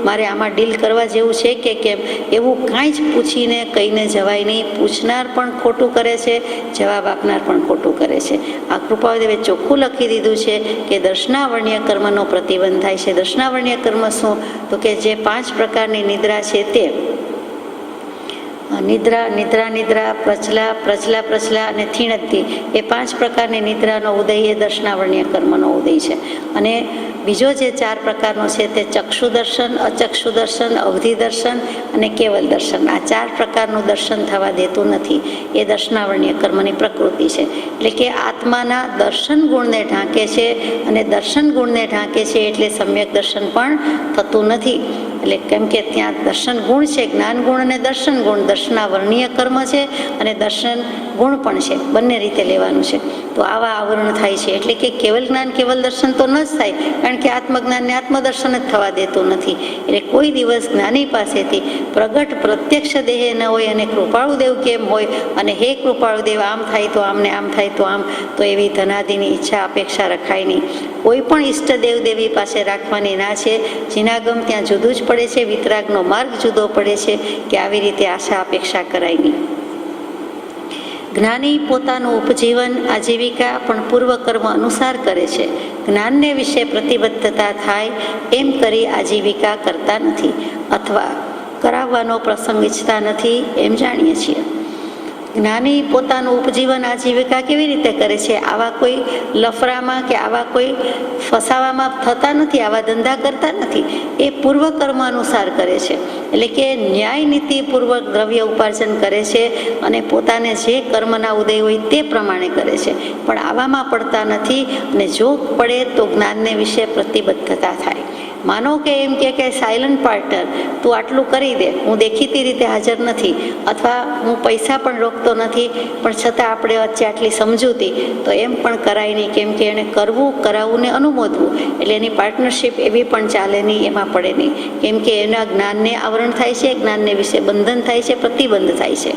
મારે આમાં ડીલ કરવા જેવું છે કે કેમ, એવું કાંઈ જ પૂછીને કહીને જવાય નહીં. પૂછનાર પણ ખોટું કરે છે, જવાબ આપનાર પણ ખોટું કરે છે. આ કૃપાળુદેવે ચોખ્ખું લખી દીધું છે કે દર્શનાવર્ણ્ય કર્મનો પ્રતિબંધ થાય છે. દર્શનાવર્ણ્ય કર્મ શું? તો કે જે 5 પ્રકારની નિદ્રા છે તે નિદ્રા, નિદ્રા નિદ્રા, પ્રચલા, પ્રચલા પ્રચલા અને થીણદ્ધિ, એ 5 પ્રકારની નિદ્રાનો ઉદય એ દર્શનાવર્ણ્ય કર્મનો ઉદય છે. અને બીજો જે 4 પ્રકારનો છે તે ચક્ષુ દર્શન, અચક્ષુ દર્શન, અવધિ દર્શન અને કેવલ દર્શન. આ 4 પ્રકારનું દર્શન થવા દેતું નથી. એ દર્શનાવર્ણ્ય કર્મની પ્રકૃતિ છે. એટલે કે આત્માના દર્શન ગુણને ઢાંકે છે, અને દર્શન ગુણને ઢાંકે છે એટલે સમ્યક દર્શન પણ થતું નથી. એટલે કેમ કે ત્યાં દર્શન ગુણ છે, જ્ઞાન ગુણ અને દર્શન ગુણ. દર્શનાવર્ણ્ય કર્મ છે અને દર્શન ગુણ પણ છે, બંને રીતે લેવાનું છે. તો આવા આવરણ થાય છે. એટલે કે કેવલ જ્ઞાન કેવલ દર્શન તો ન જ થાય, કારણ કારણ કે આત્મજ્ઞાનને આત્મદર્શન જ થવા દેતું નથી. એટલે કોઈ દિવસ જ્ઞાની પાસેથી પ્રગટ પ્રત્યક્ષ દેહે ન હોય અને કૃપાળુદેવ કેમ હોય અને હે કૃપાળુદેવ આમ થાય તો આમ ને આમ થાય તો આમ, તો એવી ધનાદિની ઈચ્છા અપેક્ષા રખાય નહીં. કોઈ પણ ઈષ્ટ દેવ દેવી પાસે રાખવાની ના છે. જીનાગમ ત્યાં જુદું જ પડે છે, વિતરાગનો માર્ગ જુદો પડે છે કે આવી રીતે આશા અપેક્ષા કરાય નહીં. જ્ઞાની પોતાનું ઉપજીવન આજીવિકા પણ પૂર્વકર્મ અનુસાર કરે છે. જ્ઞાનને વિશે પ્રતિબદ્ધતા થાય એમ કરી આજીવિકા કરતા નથી અથવા કરાવવાનો પ્રસંગ ઈચ્છતા નથી એમ જાણીએ છીએ. જ્ઞાની પોતાનું ઉપજીવન આજીવિકા કેવી રીતે કરે છે? આવા કોઈ લફરામાં કે આવા કોઈ ફસાવામાં થતા નથી, આવા ધંધા કરતા નથી. એ પૂર્વકર્મ અનુસાર કરે છે. એટલે કે ન્યાય નીતિપૂર્વક દ્રવ્ય ઉપાર્જન કરે છે અને પોતાને જે કર્મના ઉદય હોય તે પ્રમાણે કરે છે, પણ આવામાં પડતા નથી. અને જો પડે તો જ્ઞાનને વિશે પ્રતિબદ્ધતા થાય. માનો કે એમ કે સાયલન્ટ પાર્ટનર, તું આટલું કરી દે, હું દેખીતી રીતે હાજર નથી અથવા હું પૈસા પણ રોકતો નથી, પણ છતાં આપણે વચ્ચે આટલી સમજૂતી, તો એમ પણ કરાય નહીં. કેમ કે એને કરવું, કરાવવું ને અનુમોદવું, એટલે એની પાર્ટનરશિપ એવી પણ ચાલે નહીં, એમાં પડે નહીં. કેમ કે એના જ્ઞાનને આવરણ થાય છે, જ્ઞાનને વિશે બંધન થાય છે, પ્રતિબંધ થાય છે.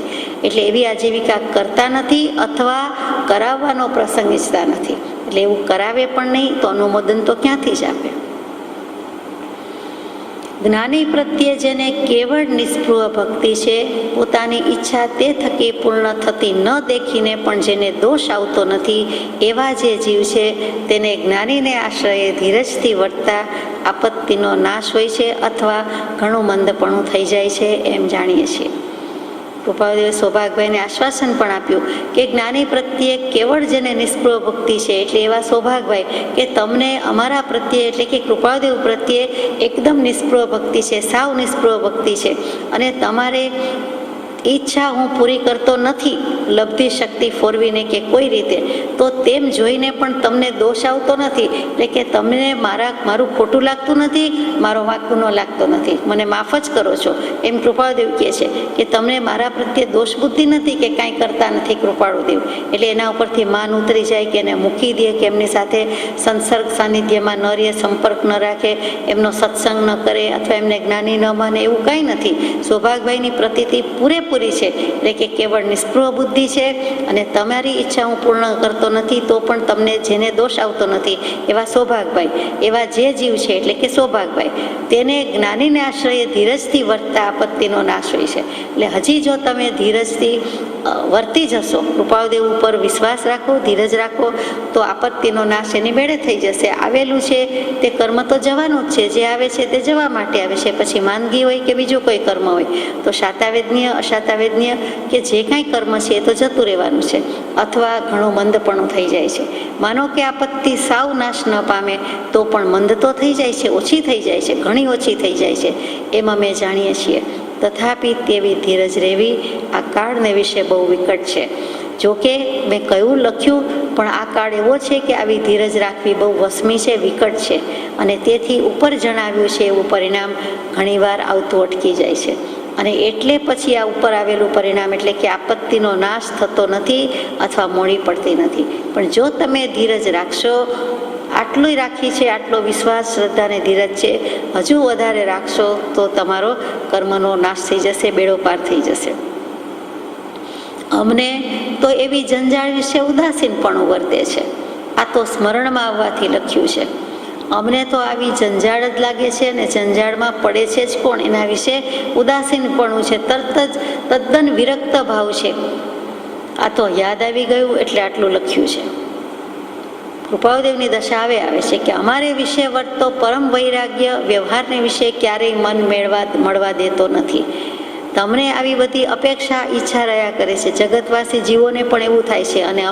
એટલે એવી આજીવિકા કરતા નથી અથવા કરાવવાનો પ્રસંગ ઈચ્છતા નથી. એટલે એવું કરાવે પણ નહીં તો અનુમોદન તો ક્યાંથી જ આપે. જ્ઞાની પ્રત્યે જેને કેવળ નિષ્પૃહ ભક્તિ છે, પોતાની ઈચ્છા તે થકી પૂર્ણ થતી ન દેખીને પણ જેને દોષ આવતો નથી, એવા જે જીવ છે તેને જ્ઞાનીને આશ્રયે ધીરજથી વર્તતા આપત્તિનો નાશ હોય છે અથવા ઘણું મંદપણું થઈ જાય છે એમ જાણીએ છીએ. કૃપાળુદેવે સૌભાગભાઈને આશ્વાસન પણ આપ્યું કે જ્ઞાની પ્રત્યે કેવળ જેને નિષ્પૃહ ભક્તિ છે, એટલે એવા સૌભાગભાઈ કે તમને અમારા પ્રત્યે એટલે કે કૃપાળુદેવ પ્રત્યે એકદમ નિષ્પૃહ ભક્તિ છે, સાવ નિષ્પૃહ ભક્તિ છે. અને તમારે ઈચ્છા હું પૂરી કરતો નથી લબ્ધિ શક્તિ ફોરવીને કે કોઈ રીતે, તો તેમ જોઈને પણ તમને દોષ આવતો નથી. એટલે કે તમને મારું ખોટું લાગતું નથી, મારો વાંક ગુનો લાગતો નથી, મને માફ જ કરો છો એમ કૃપાળુદેવ કહે છે કે તમને મારા પ્રત્યે દોષ બુદ્ધિ નથી કે કાંઈ કરતા નથી કૃપાળુદેવ. એટલે એના ઉપરથી માન ઉતરી જાય કે એને મૂકી દે, કે એમની સાથે સંસર્ગ સાનિધ્યમાં ન રહે, સંપર્ક ન રાખે, એમનો સત્સંગ ન કરે અથવા એમને જ્ઞાની ન માને, એવું કાંઈ નથી. સૌભાગભાઈની પ્રતીતિ પૂરેપૂરી છે. એટલે કે કેવળ નિષ્પૃહ બુદ્ધિ છે અને તમારી ઈચ્છા હું પૂર્ણ કરતો નથી તો પણ તમને જેને દોષ આવતો નથી, એવા સૌભાગભાઈ, એવા જે જીવ છે એટલે કે સૌભાગભાઈ, તેને જ્ઞાનીને આશ્રયે ધીરજથી વર્તતા આપત્તિનો નાશ હોય છે. એટલે હજી જો તમે ધીરજથી વર્તી જશો, કૃપાળુદેવ ઉપર વિશ્વાસ રાખો, ધીરજ રાખો, તો આપત્તિનો નાશ એની મેળે થઈ જશે. આવેલું છે તે કર્મ તો જવાનું જ છે, જે આવે છે તે જવા માટે આવે છે. પછી માંદગી હોય કે બીજું કોઈ કર્મ હોય, તો શાતાવેદનીય અશાતાવેદનીય કે જે કાંઈ કર્મ છે એ તો જતું રહેવાનું છે અથવા ઘણું મંદપણું થઈ જાય છે. માનો કે આપત્તિ સાવ નાશ ન પામે તો પણ મંદ તો થઈ જાય છે, ઓછી થઈ જાય છે, ઘણી ઓછી થઈ જાય છે, એમ અમે જાણીએ છીએ. તથાપિ તેવી ધીરજ રહેવી આ કાળને વિશે બહુ વિકટ છે. જોકે મેં કયું લખ્યું, પણ આ કાળ એવો છે કે આવી ધીરજ રાખવી બહુ વસમી છે, વિકટ છે, અને તેથી ઉપર જણાવ્યું છે એવું પરિણામ ઘણીવાર આવતું અટકી જાય છે. અને એટલે પછી આ ઉપર આવેલું પરિણામ એટલે કે આપત્તિનો નાશ થતો નથી અથવા મોડી પડતી નથી. પણ જો તમે ધીરજ રાખશો, આટલું રાખી છે, આટલો વિશ્વાસ, શ્રદ્ધા અને ધીરજ છે, હજુ વધારે રાખશો તો તમારો કર્મનો નાશ થઈ જશે, બેડો પાર થઈ જશે. અમને તો એવી જંજાળ વિશે ઉદાસીનપણું વર્તે છે. આ તો સ્મરણમાં આવવાથી લખ્યું છે. અમને તો આવી જંજાળ જ લાગે છે અને જંજાળમાં પડે છે જ કોણ, એના વિશે ઉદાસીનપણું છે, તરત જ તદ્દન વિરક્ત ભાવ છે. આ તો યાદ આવી ગયું એટલે આટલું લખ્યું છે. કૃપાળુદેવની દશા આવે છે કે અમારે વિશે વર્તતો પરમ વૈરાગ્ય વ્યવહારને વિશે ક્યારેય મન મળવા દેતો નથી. તમને આવી બધી અપેક્ષા, ઈચ્છા રહ્યા કરે છે. જગતવાસી જીવોને પણ એવું થાય છે. અને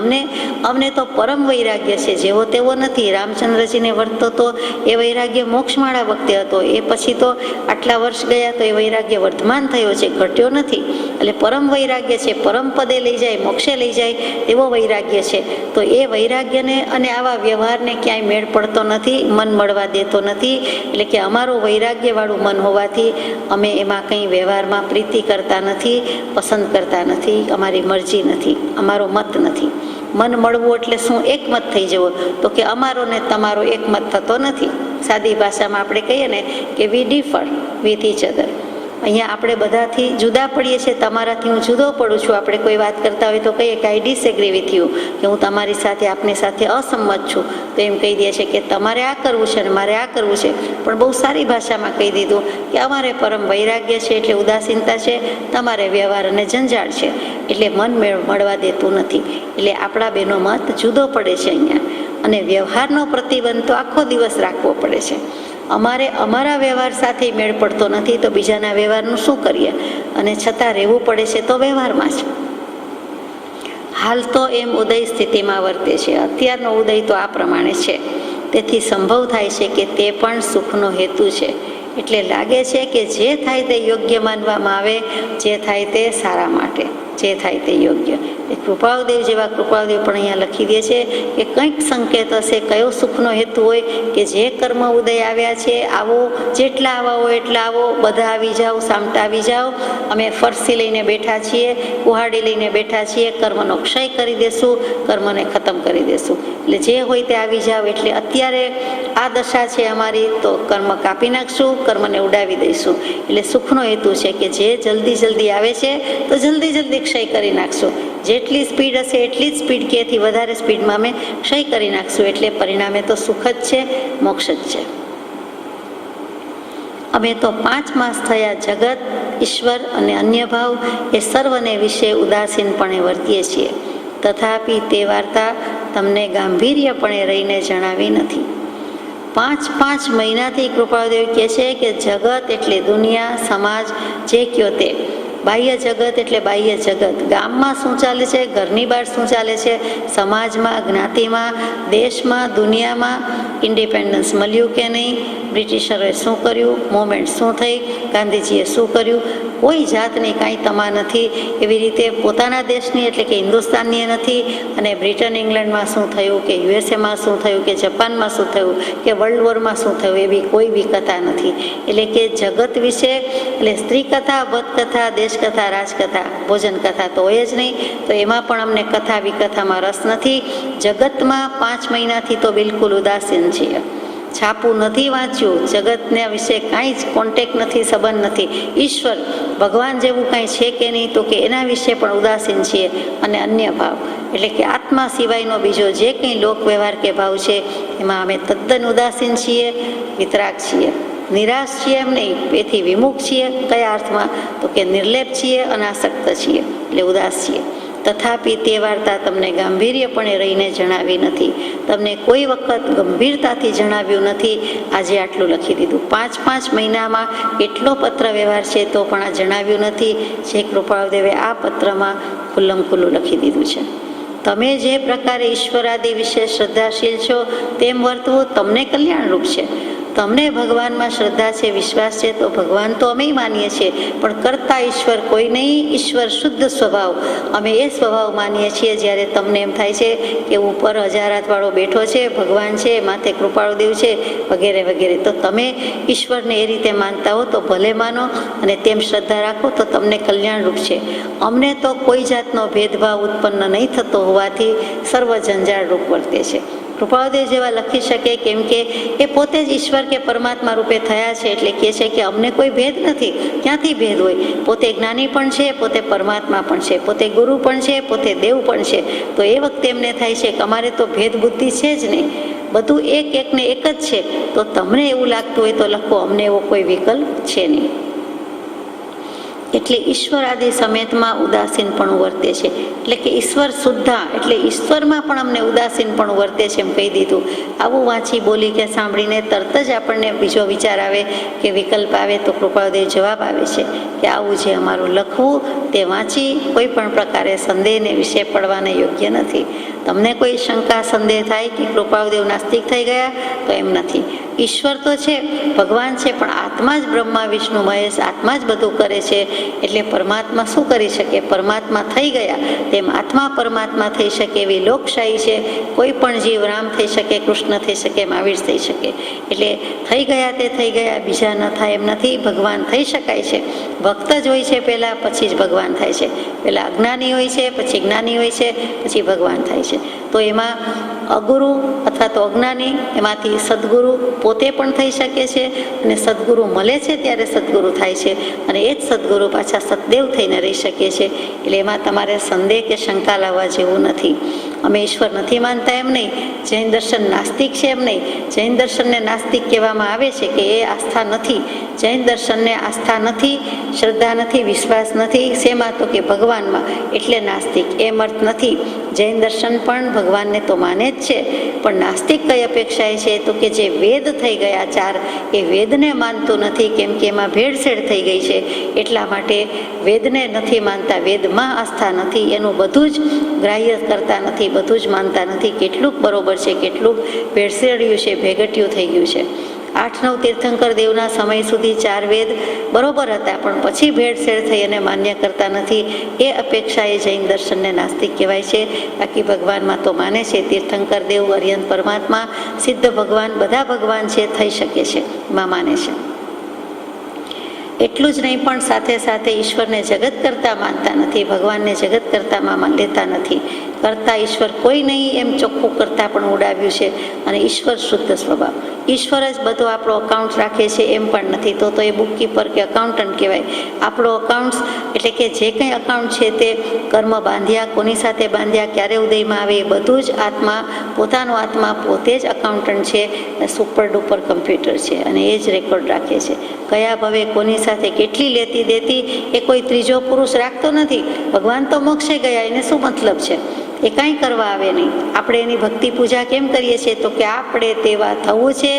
અમને તો પરમ વૈરાગ્ય છે, જેવો તેવો નથી. રામચંદ્રજીને વર્તતો તો એ વૈરાગ્ય મોક્ષમાળા વખતે હતો, એ પછી તો આટલા વર્ષ ગયા તો એ વૈરાગ્ય વર્ધમાન થયો છે, ઘટ્યો નથી. એટલે પરમ વૈરાગ્ય છે, પરમ પદે લઈ જાય, મોક્ષે લઈ જાય એવો વૈરાગ્ય છે. તો એ વૈરાગ્યને અને આવા વ્યવહારને ક્યાંય મેળ પડતો નથી, મન મળવા દેતો નથી. એટલે કે અમારું વૈરાગ્યવાળું મન હોવાથી અમે એમાં કંઈ વ્યવહારમાં પ્રીતિ કરતા નથી, પસંદ કરતા નથી, અમારી મરજી નથી, અમારો મત નથી. મન મળવું એટલે શું? એક મત થઈ જવો, તો કે અમારો ને તમારો એક મત થતો નથી. સાદી ભાષામાં આપણે કહીએ ને કે વી ડિફર વિથ ઈચ અધર. અહીંયા આપણે બધાથી જુદા પડીએ છીએ. તમારાથી હું જુદો પડું છું. આપણે કોઈ વાત કરતા હોય તો કહીએ કે આઈ ડિસએગ્રી વિથ યુ, કે હું તમારી સાથે આપની સાથે અસંમત છું. તો એમ કહી દે છે કે તમારે આ કરવું છે અને મારે આ કરવું છે. પણ બહુ સારી ભાષામાં કહી દીધું કે અમારે પરમ વૈરાગ્ય છે એટલે ઉદાસીનતા છે, તમારે વ્યવહાર અને જંજાળ છે એટલે મન મળવા દેતું નથી. એટલે આપણા બેનો મત જુદો પડે છે અહીંયા. અને વ્યવહારનો પ્રતિબંધ તો આખો દિવસ રાખવો પડે છે. અમારે અમારા વ્યવહાર સાથે મેળ પડતો નથી તો બીજાના વ્યવહારનું શું કરીએ? અને છતાં રહેવું પડે છે તો વ્યવહારમાં જ. હાલ તો એમ ઉદય સ્થિતિમાં વર્તે છે. અત્યારનો ઉદય તો આ પ્રમાણે છે. તેથી સંભવ થાય છે કે તે પણ સુખનો હેતુ છે. એટલે લાગે છે કે જે થાય તે યોગ્ય માનવામાં આવે, જે થાય તે સારા માટે, જે થાય તે યોગ્ય. એ કૃપાળુદેવ જેવા કૃપાળુદેવ પણ અહીંયા લખી દે છે કે કંઈક સંકેત હશે, કયો સુખનો હેતુ હોય કે જે કર્મ ઉદય આવ્યા છે, આવો, જેટલા આવા હોય એટલા આવો, બધા આવી જાઓ, સામટા આવી જાઓ, અમે ફરસી લઈને બેઠા છીએ, કુહાડી લઈને બેઠા છીએ, કર્મનો ક્ષય કરી દેશું, કર્મને ખતમ કરી દેશું. એટલે જે હોય તે આવી જાઓ. એટલે અત્યારે આ દશા છે અમારી તો કર્મ કાપી નાખશું, કર્મને ઉડાવી દઈશું. એટલે સુખનો હેતુ છે કે જે જલ્દી જલ્દી આવે છે તો જલ્દી જલ્દી ક્ષય કરી નાખશું. જેટલી સ્પીડ હશે એટલી જ સ્પીડ કે એથી વધારે સ્પીડમાં અમે ક્ષય કરી નાખશું. એટલે પરિણામે તો સુખ જ છે, મોક્ષ જ છે. અમે તો 5 માસ થયા જગત, ઈશ્વર અને અન્ય ભાવ એ સર્વને વિશે ઉદાસીનપણે વર્તીએ છીએ. તથાપિ તે વાર્તા તમને ગાંભીર્યપણે રહીને જણાવી નથી. 5 મહિનાથી કૃપાળુદેવ કહે છે કે જગત એટલે દુનિયા, સમાજ, જે કયો તે. બાહ્ય જગત એટલે બાહ્ય જગત. ગામમાં શું ચાલે છે, ઘરની બહાર શું ચાલે છે, સમાજમાં, જ્ઞાતિમાં, દેશમાં, દુનિયામાં ઇન્ડિપેન્ડન્સ મળ્યું કે નહીં, બ્રિટિશરોએ શું કર્યું, મોમેન્ટ શું થઈ, ગાંધીજીએ શું કર્યું, કોઈ જાતની કાંઈ તમા નથી. એવી રીતે પોતાના દેશની એટલે કે હિન્દુસ્તાનની નથી. અને બ્રિટન ઇંગ્લેન્ડમાં શું થયું, કે યુએસએમાં શું થયું, કે જાપાનમાં શું થયું, કે વર્લ્ડ વોરમાં શું થયું, એવી કોઈ બી કથા નથી. એટલે કે જગત વિશે એટલે સ્ત્રી કથા, વધ કથા, દેશ કથા, રાજકથા, ભોજન કથા તો હોય જ નહીં. તો એમાં પણ અમને કથા વિકથામાં રસ નથી. જગતમાં 5 મહિનાથી તો બિલકુલ ઉદાસીન છીએ. છાપું નથી વાંચ્યું, જગતને વિશે કાંઈ જ કોન્ટેક્ટ નથી, સંબંધ નથી. ઈશ્વર ભગવાન જેવું કાંઈ છે કે નહીં તો કે એના વિશે પણ ઉદાસીન છીએ. અને અન્ય ભાવ એટલે કે આત્મા સિવાયનો બીજો જે કંઈ લોક વ્યવહાર કે ભાવ છે એમાં અમે તદ્દન ઉદાસીન છીએ, વિતરાગ છીએ. નિરાશ છીએ એમ નહીં, એથી વિમુખ છીએ. કયા અર્થમાં? તો કે નિર્લેપ છીએ, અનાસક્ત છીએ, એટલે ઉદાસ છીએ. તથાપિ તે વાર્તા તમને ગાંભીર્યપણે રહીને જણાવી નથી. તમને કોઈ વખત ગંભીરતાથી જણાવ્યું નથી. આજે આટલું લખી દીધું. 5 મહિનામાં એટલો પત્ર વ્યવહાર છે તો પણ આ જણાવ્યું નથી. જે કૃપાળુદેવે આ પત્રમાં ખુલ્લમ ખુલ્લું લખી દીધું છે. તમે જે પ્રકારે ઈશ્વરાદિ વિશે શ્રદ્ધાશીલ છો તેમ વર્તવું તમને કલ્યાણરૂપ છે. તમને ભગવાનમાં શ્રદ્ધા છે, વિશ્વાસ છે તો ભગવાન તો અમે માનીએ છીએ, પણ કરતા ઈશ્વર કોઈ નહીં. ઈશ્વર શુદ્ધ સ્વભાવ, અમે એ સ્વભાવ માનીએ છીએ. જ્યારે તમને એમ થાય છે કે ઉપર હજારાતવાળો બેઠો છે, ભગવાન છે, માથે કૃપાળુદેવ છે, વગેરે વગેરે, તો તમે ઈશ્વરને એ રીતે માનતા હો તો ભલે માનો અને તેમ શ્રદ્ધા રાખો તો તમને કલ્યાણરૂપ છે. અમને તો કોઈ જાતનો ભેદભાવ ઉત્પન્ન નહીં થતો હોવાથી સર્વ જંજાળરૂપ વર્તે છે. કૃપાળુદેવ જેવા લખી શકે કેમ કે એ પોતે જ ઈશ્વર કે પરમાત્મા રૂપે થયા છે. એટલે કહે છે કે અમને કોઈ ભેદ નથી. ક્યાંથી ભેદ હોય? પોતે જ્ઞાની પણ છે, પોતે પરમાત્મા પણ છે, પોતે ગુરુ પણ છે, પોતે દેવ પણ છે. તો એ વખતે એમને થાય છે કે અમારે તો ભેદ બુદ્ધિ છે જ નહીં, બધું એકને એક જ છે. તો તમને એવું લાગતું હોય તો લખો, અમને એવો કોઈ વિકલ્પ છે નહીં. એટલે ઈશ્વર આદિ સમેતમાં ઉદાસીનપણું વર્તે છે. એટલે કે ઈશ્વર શુદ્ધા એટલે ઈશ્વરમાં પણ અમને ઉદાસીનપણું વર્તે છે એમ કહી દીધું. આવું વાંચી, બોલી કે સાંભળીને તરત જ આપણને બીજો વિચાર આવે કે વિકલ્પ આવે તો કૃપાળુદેવ જવાબ આવે છે કે આવું જે અમારું લખવું તે વાંચી કોઈ પણ પ્રકારે સંદેહને વિશે પડવાને યોગ્ય નથી. તમને કોઈ શંકા સંદેહ થાય કે કૃપાળુદેવ નાસ્તિક થઈ ગયા તો એમ નથી. ઈશ્વર તો છે, ભગવાન છે, પણ આત્મા જ બ્રહ્મા વિષ્ણુ મહેશ આત્મા જ બધું કરે છે. એટલે પરમાત્મા શું કરી શકે? પરમાત્મા થઈ ગયા તેમ આત્મા પરમાત્મા થઈ શકે એવી લોકશાહી છે. કોઈ પણ જીવ રામ થઈ શકે, કૃષ્ણ થઈ શકે, મહાવીર થઈ શકે. એટલે થઈ ગયા તે થઈ ગયા, બીજા ન થાય એમ નથી. ભગવાન થઈ શકાય છે. ભક્ત જ હોય છે પહેલાં, પછી જ ભગવાન થાય છે. પહેલાં અજ્ઞાની હોય છે, પછી જ્ઞાની હોય છે, પછી ભગવાન થાય છે. તો એમાં અગુરુ અથવા તો અજ્ઞાની, એમાંથી સદગુરુ, પોતે પણ થઈ શકે છે અને સદગુરુ મળે છે ત્યારે સદગુરુ થાય છે અને એ જ સદગુરુ પાછા સદદેવ થઈને રહી શકે છે. એટલે એમાં તમારે સંદેહ કે શંકા લાવવા જેવું નથી. અમે ઈશ્વર નથી માનતા એમ નહીં, જૈન દર્શન નાસ્તિક છે એમ નહીં. જૈન દર્શનને નાસ્તિક કહેવામાં આવે છે કે એ આસ્થા નથી. જૈન દર્શનને આસ્થા નથી, શ્રદ્ધા નથી, વિશ્વાસ નથી. શેમાં? તો કે ભગવાનમાં, એટલે નાસ્તિક. એમ અર્થ નથી. જૈન દર્શન પણ ભગવાનને તો માને જ છે, પણ નાસ્તિક કઈ અપેક્ષાએ છે? તો કે જે વેદ થઈ ગયા 4 એ વેદને માનતું નથી, કેમ કે એમાં ભેળસેળ થઈ ગઈ છે. એટલા માટે વેદને નથી માનતા, વેદમાં આસ્થા નથી, એનું બધું જ ગ્રાહ્ય કરતા નથી, બધું જ માનતા નથી. કેટલુંક બરોબર છે, કેટલુંક ભેળસેળ્યું છે, ભેગટ્યું થઈ ગયું છે. 8-9 તીર્થંકર દેવના સમય સુધી 4 વેદ બરોબર હતા, પણ પછી ભેળસેળ થઈ અને માન્ય કરતા નથી. એ અપેક્ષાએ જૈન દર્શનને નાસ્તિક કહેવાય છે. બાકી ભગવાનમાં તો માને છે. તીર્થંકર દેવ, અરિયંત પરમાત્મા, સિદ્ધ ભગવાન, બધા ભગવાન છે, થઈ શકે છે, એમાં માને છે. એટલું જ નહીં, પણ સાથે સાથે ઈશ્વરને જગત કરતા માનતા નથી, ભગવાનને જગત કરતામાં લેતા નથી. કરતા ઈશ્વર કોઈ નહીં એમ ચોખ્ખું કરતા પણ ઉડાવ્યું છે. અને ઈશ્વર શુદ્ધ સ્વભાવ, ઈશ્વર જ બધો આપણો અકાઉન્ટ રાખે છે એમ પણ નથી. તો એ બુકકીપર કે અકાઉન્ટન્ટ કહેવાય. આપણો અકાઉન્ટ એટલે કે જે કંઈ અકાઉન્ટ છે તે કર્મ બાંધ્યા, કોની સાથે બાંધ્યા, ક્યારે ઉદયમાં આવે, એ બધું જ આત્મા, પોતાનો આત્મા પોતે જ અકાઉન્ટન્ટ છે, સુપર ડુપર કમ્પ્યુટર છે, અને એ જ રેકોર્ડ રાખે છે. કયા ભવે કોની સાથે કેટલી લેતી દેતી એ કોઈ ત્રીજો પુરુષ રાખતો નથી. ભગવાન તો મોક્ષે ગયા, એને શું મતલબ છે? એ કાંઈ કરવા આવે નહીં. આપણે એની ભક્તિ પૂજા કેમ કરીએ છીએ? તો કે આપણે તેવા થવું છે,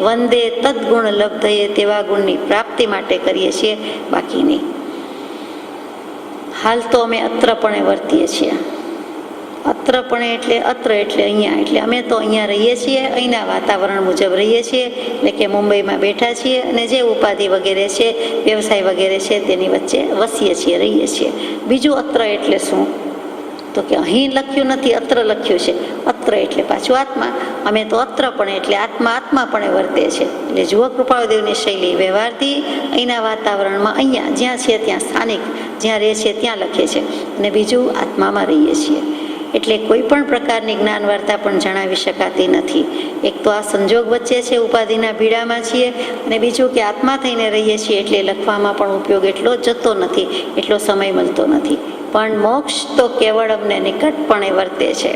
વંદે તદગુણ લબ્ધયે, તેવા ગુણની પ્રાપ્તિ માટે કરીએ છીએ, બાકી નહીં. હાલ તો અમે અત્રપણે વર્તીએ છીએ. અત્રપણે એટલે અત્ર એટલે અહીંયા, એટલે અમે તો અહીંયા રહીએ છીએ, અહીંના વાતાવરણ મુજબ રહીએ છીએ. એટલે કે મુંબઈમાં બેઠા છીએ અને જે ઉપાધિ વગેરે છે, વ્યવસાય વગેરે છે, તેની વચ્ચે વસીએ છીએ, રહીએ છીએ. બીજું અત્ર એટલે શું? તો કે અહીં લખ્યું નથી, અત્ર લખ્યું છે. અત્ર એટલે પાછું આત્મા. અમે તો અત્રપણે એટલે આત્મા આત્માપણે વર્તે છે. એટલે જુઓ કૃપાળુદેવની શૈલી, વ્યવહારથી અહીંના વાતાવરણમાં, અહીંયા જ્યાં છે ત્યાં સ્થાનિક, જ્યાં રહે છે ત્યાં લખે છે, અને બીજું આત્મામાં રહીએ છીએ. એટલે કોઈ પણ પ્રકારની જ્ઞાન વાર્તા પણ જણાવી શકાતી નથી. એક તો આ સંજોગ વચ્ચે છે, ઉપાધિના ભીડામાં છીએ, અને બીજું કે આત્મા થઈને રહીએ છીએ, એટલે લખવામાં પણ ઉપયોગ એટલો જતો નથી, એટલો સમય મળતો નથી. પણ મોક્ષ તો કેવળ અમને નિકટપણે વર્તે છે.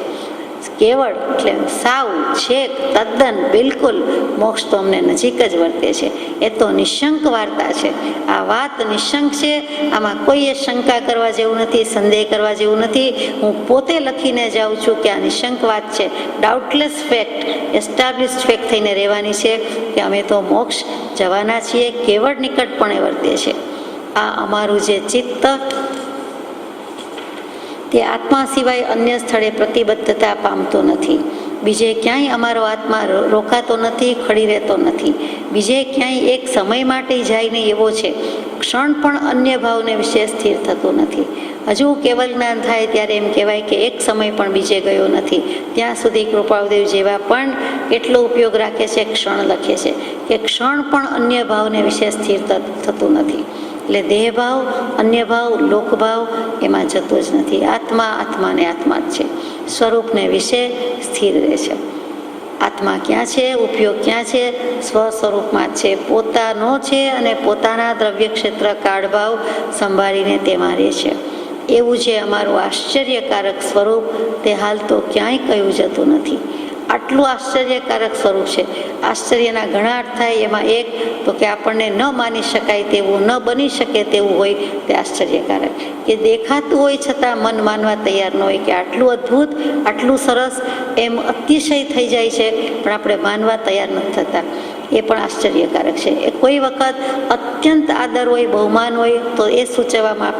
કેવળ એટલે સાવ, છેક, તદ્દન, બિલકુલ મોક્ષ તો અમને નજીક જ વર્તે છે. એ તો નિશંક વાર્તા છે. આ વાત નિશંક છે, આમાં કોઈએ શંકા કરવા જેવું નથી, સંદેહ કરવા જેવું નથી. હું પોતે લખીને જાઉં છું કે આ નિશંક વાત છે, ડાઉટલેસ ફેક્ટ, એસ્ટાબ્લિશ્ડ ફેક્ટ થઈને રહેવાની છે કે અમે તો મોક્ષ જવાના છીએ, કેવળ નિકટપણે વર્તે છે. આ અમારું જે ચિત્ત તે આત્મા સિવાય અન્ય સ્થળે પ્રતિબદ્ધતા પામતો નથી. બીજે ક્યાંય અમારો આત્મા રોકાતો નથી, ખડી રહેતો નથી. બીજે ક્યાંય એક સમય માટે જાય નહીં એવો છે. ક્ષણ પણ અન્ય ભાવને વિશે સ્થિર થતું નથી. હજુ કેવલ જ્ઞાન થાય ત્યારે એમ કહેવાય કે એક સમય પણ બીજે ગયો નથી. ત્યાં સુધી કૃપાળુદેવ જેવા પણ એટલો ઉપયોગ રાખે છે, ક્ષણ લખે છે કે ક્ષણ પણ અન્ય ભાવને વિશે સ્થિર થતું નથી. એટલે દેહભાવ, અન્ય ભાવ, લોકભાવ એમાં જતો જ નથી. આત્મા આત્માને આત્મા જ છે, સ્વરૂપને વિશે સ્થિર રહે છે. આત્મા ક્યાં છે, ઉપયોગ ક્યાં છે? સ્વ સ્વરૂપમાં જ છે, પોતાનો છે, અને પોતાના દ્રવ્ય ક્ષેત્ર કાળભાવ સંભાળીને તેમાં રહે છે. એવું છે અમારું આશ્ચર્યકારક સ્વરૂપ, તે હાલ તો ક્યાંય કહ્યું જતું નથી. આટલું આશ્ચર્યકારક સ્વરૂપ છે. આશ્ચર્યના ઘણા અર્થ થાય, એમાં એક તો કે આપણને ન માની શકાય તેવું, ન બની શકે તેવું હોય તે આશ્ચર્યકારક. કે દેખાતું હોય છતાં મન માનવા તૈયાર ન હોય કે આટલું અદ્ભુત, આટલું સરસ, એમ અતિશય થઈ જાય છે, પણ આપણે માનવા તૈયાર નથી થતા. એ પણ આશ્ચર્યકારક છે. એ કોઈ વખત અત્યંત આદર હોય, બહુમાન હોય, તો એ સૂચવવામાં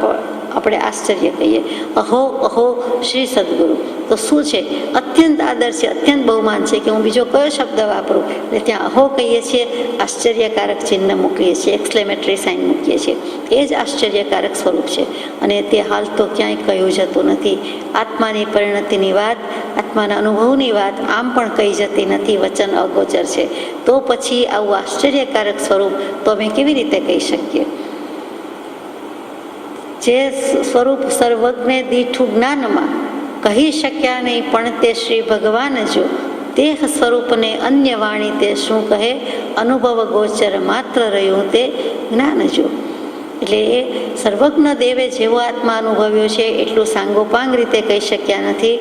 આપણે આશ્ચર્ય કહીએ. અહો અહો શ્રી સદગુરુ, તો શું છે? અત્યંત આદર છે, અત્યંત બહુમાન છે, કે હું બીજો કયો શબ્દ વાપરું? એટલે ત્યાં અહો કહીએ છીએ, આશ્ચર્યકારક ચિહ્ન મૂકીએ છીએ, એક્સક્લેમેટરી સાઇન મૂકીએ છીએ. એ જ આશ્ચર્યકારક સ્વરૂપ છે, અને તે હાલ તો ક્યાંય કહ્યું જતું નથી. આત્માની પરિણતિની વાત, આત્માના અનુભવની વાત આમ પણ કહી જતી નથી, વચન અગોચર છે. તો પછી આવું આશ્ચર્યકારક સ્વરૂપ તો અમે કેવી રીતે કહી શકીએ? જે સ્વરૂપ સર્વજ્ઞે દીઠું જ્ઞાનમાં કહી શક્યા નહીં, પણ તે શ્રી ભગવાન જો દેહ સ્વરૂપને અન્ય વાણી તે શું કહે, અનુભવ ગોચર માત્ર રહ્યું તે જ્ઞાન જો. એટલે એ સર્વજ્ઞ દેવે જેવો આત્મા અનુભવ્યો છે એટલું સાંગોપાંગ રીતે કહી શક્યા નથી.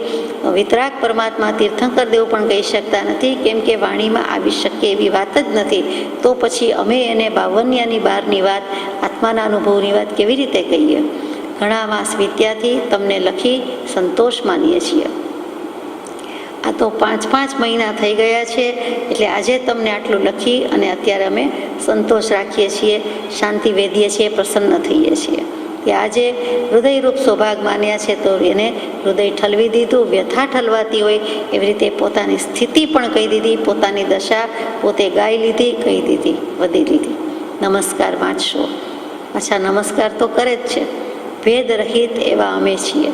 વિતરાગ પરમાત્મા તીર્થંકર દેવ પણ કહી શકતા નથી, કેમ કે વાણીમાં આવી શકે એવી વાત જ નથી. તો પછી અમે એને 52ની બહારની વાત, આત્માના અનુભવની વાત કેવી રીતે કહીએ? ઘણા માસ વીત્યાથી તમને લખી સંતોષ માનીએ છીએ. આ તો 5 મહિના થઈ ગયા છે, એટલે આજે તમને આટલું લખી અને અત્યારે અમે સંતોષ રાખીએ છીએ, શાંતિ વેદીએ છીએ, પ્રસન્ન થઈએ છીએ કે આજે હૃદયરૂપ સૌભાગ માન્યા છે તો એને હૃદય ઠલવી દીધું. વ્યથા ઠલવાતી હોય એવી રીતે પોતાની સ્થિતિ પણ કહી દીધી, પોતાની દશા પોતે ગાઈ લીધી, કહી દીધી, વધી લીધી. નમસ્કાર વાંચશો. અચ્છા, નમસ્કાર તો કરે જ છે. ભેદ રહિત એવા અમે છીએ.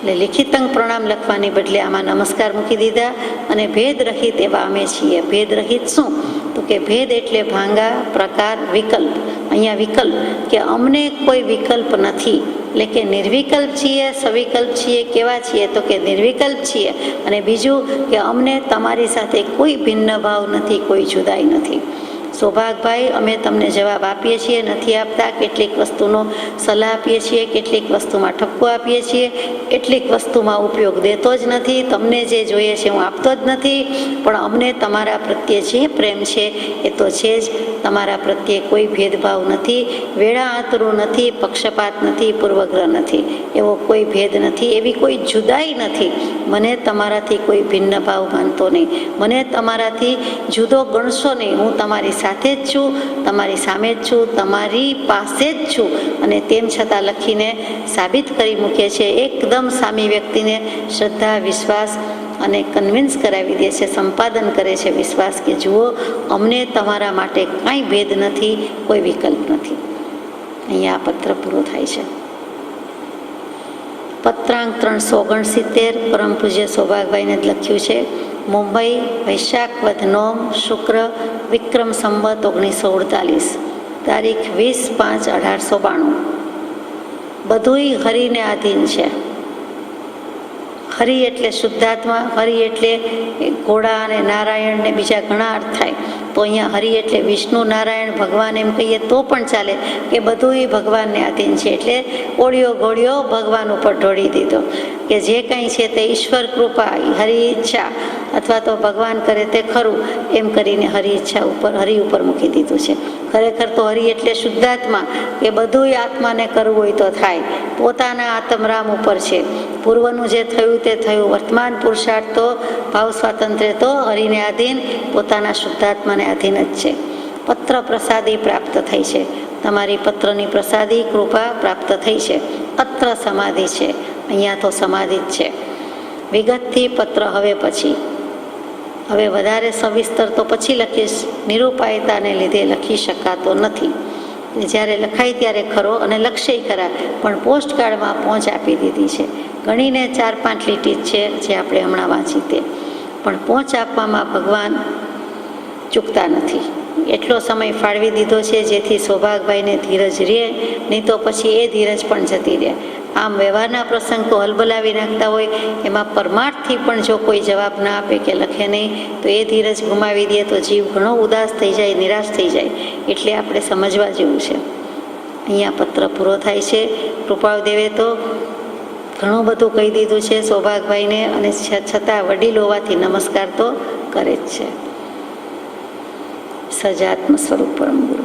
એટલે લિખિતંગ પ્રણામ લખવાની બદલે આમાં નમસ્કાર મૂકી દીધા અને ભેદ રહિત એવા અમે છીએ. ભેદ રહિત શું? તો કે ભેદ એટલે ભાંગા, પ્રકાર, વિકલ્પ. અહીંયા વિકલ્પ કે અમને કોઈ વિકલ્પ નથી, એટલે કે નિર્વિકલ્પ છીએ, સવિકલ્પ છીએ. કેવા છીએ? તો કે નિર્વિકલ્પ છીએ. અને બીજું કે અમને તમારી સાથે કોઈ ભિન્ન ભાવ નથી, કોઈ જુદાઈ નથી. સૌભાગભાઈ, અમે તમને જવાબ આપીએ છીએ, નથી આપતા. કેટલીક વસ્તુનો સલાહ આપીએ છીએ, કેટલીક વસ્તુમાં ઠપકો આપીએ છીએ, કેટલીક વસ્તુમાં ઉપયોગ દેતો જ નથી. તમને જે જોઈએ છે હું આપતો જ નથી. પણ અમને તમારા પ્રત્યે જે પ્રેમ છે એ તો છે જ. તમારા પ્રત્યે કોઈ ભેદભાવ નથી, વેળા આતરું નથી, પક્ષપાત નથી, પૂર્વગ્રહ નથી, એવો કોઈ ભેદ નથી, એવી કોઈ જુદાઈ નથી. મને તમારાથી કોઈ ભિન્ન ભાવ માનતો નહીં, મને તમારાથી જુદો ગણશો નહીં. હું તમારી સાથે જ છું, તમારી સામે જ છું, તમારી પાસે જ છું. અને તેમ છતાં લખીને સાબિત કરી મૂકે છે. એકદમ સામી વ્યક્તિને શ્રદ્ધા, વિશ્વાસ અને કન્વિન્સ કરાવી દે છે, સંપાદન કરે છે વિશ્વાસ કે જુઓ, અમને તમારા માટે કાંઈ ભેદ નથી, કોઈ વિકલ્પ નથી. અહીંયા આ પત્ર પૂરો થાય છે. પત્રાંક 369 પરમ પૂજ્ય સૌભાગભાઈને જ લખ્યું છે. મુંબઈ, વૈશાખ વદ 9 શુક્ર વિક્રમ સંવત 1948, તારીખ 20/5/1892. બધુંય હરિને આધીન છે. હરિ એટલે શુદ્ધાત્મા, હરિ એટલે ઘોડા અને નારાયણ ને બીજા ઘણા અર્થ થાય. તો અહીંયા હરિ એટલે વિષ્ણુ, નારાયણ, ભગવાન એમ કહીએ તો પણ ચાલે કે બધુંય ભગવાનને આધીન છે. એટલે ઓળિયો ઘોડિયો ભગવાન ઉપર ઢોળી દીધો કે જે કંઈ છે તે ઈશ્વર કૃપા, હરિ ઈચ્છા અથવા તો ભગવાન કરે તે ખરું એમ કરીને હરિ ઈચ્છા ઉપર, હરિ ઉપર મૂકી દીધું છે. ખરેખર તો હરિ એટલે શુદ્ધાત્મા, કે બધુંય આત્માને કરવું હોય તો થાય. પોતાના આત્મરામ ઉપર છે. પૂર્વનું જે થયું તે થયું. વર્તમાન પુરુષાર્થ તો ભાવ સ્વાતંત્ર્ય તો હરિને આધીન, પોતાના શુદ્ધાત્માને આધીન જ છે. પત્ર પ્રસાદી પ્રાપ્ત થઈ છે. તમારી પત્રની પ્રસાદી કૃપા પ્રાપ્ત થઈ છે. પત્ર સમાધિ છે, અહીંયા તો સમાધિ જ છે. વિગતથી પત્ર હવે વધારે સવિસ્તર તો પછી લખીશ. નિરૂપાયતાને લીધે લખી શકાતો નથી. જ્યારે લખાય ત્યારે ખરો અને લક્ષય ખરા, પણ પોસ્ટકાર્ડમાં પહોંચ આપી દીધી છે. ગણીને 4-5 લીટી જ છે જે આપણે હમણાં વાંચી તે, પણ પહોંચ આપવામાં ભગવાન ચૂકતા નથી. એટલો સમય ફાળવી દીધો છે જેથી સૌભાગભાઈને ધીરજ રહે, નહીં તો પછી એ ધીરજ પણ જતી રહે. આમ વ્યવહારના પ્રસંગ તો હલબલાવી નાખતા હોય, એમાં પરમાર્થથી પણ જો કોઈ જવાબ ના આપે કે લખે નહીં તો એ ધીરજ ગુમાવી દે તો જીવ ઘણો ઉદાસ થઈ જાય, નિરાશ થઈ જાય. એટલે આપણે સમજવા જેવું છે. અહીંયા પત્ર પૂરો થાય છે. કૃપાળદેવે તો ઘણું બધું કહી દીધું છે સૌભાગભાઈને, અને છતાં વડીલ હોવાથી નમસ્કાર તો કરે જ છે. સજાત્મ સ્વરૂપ પરમ ગુરુ.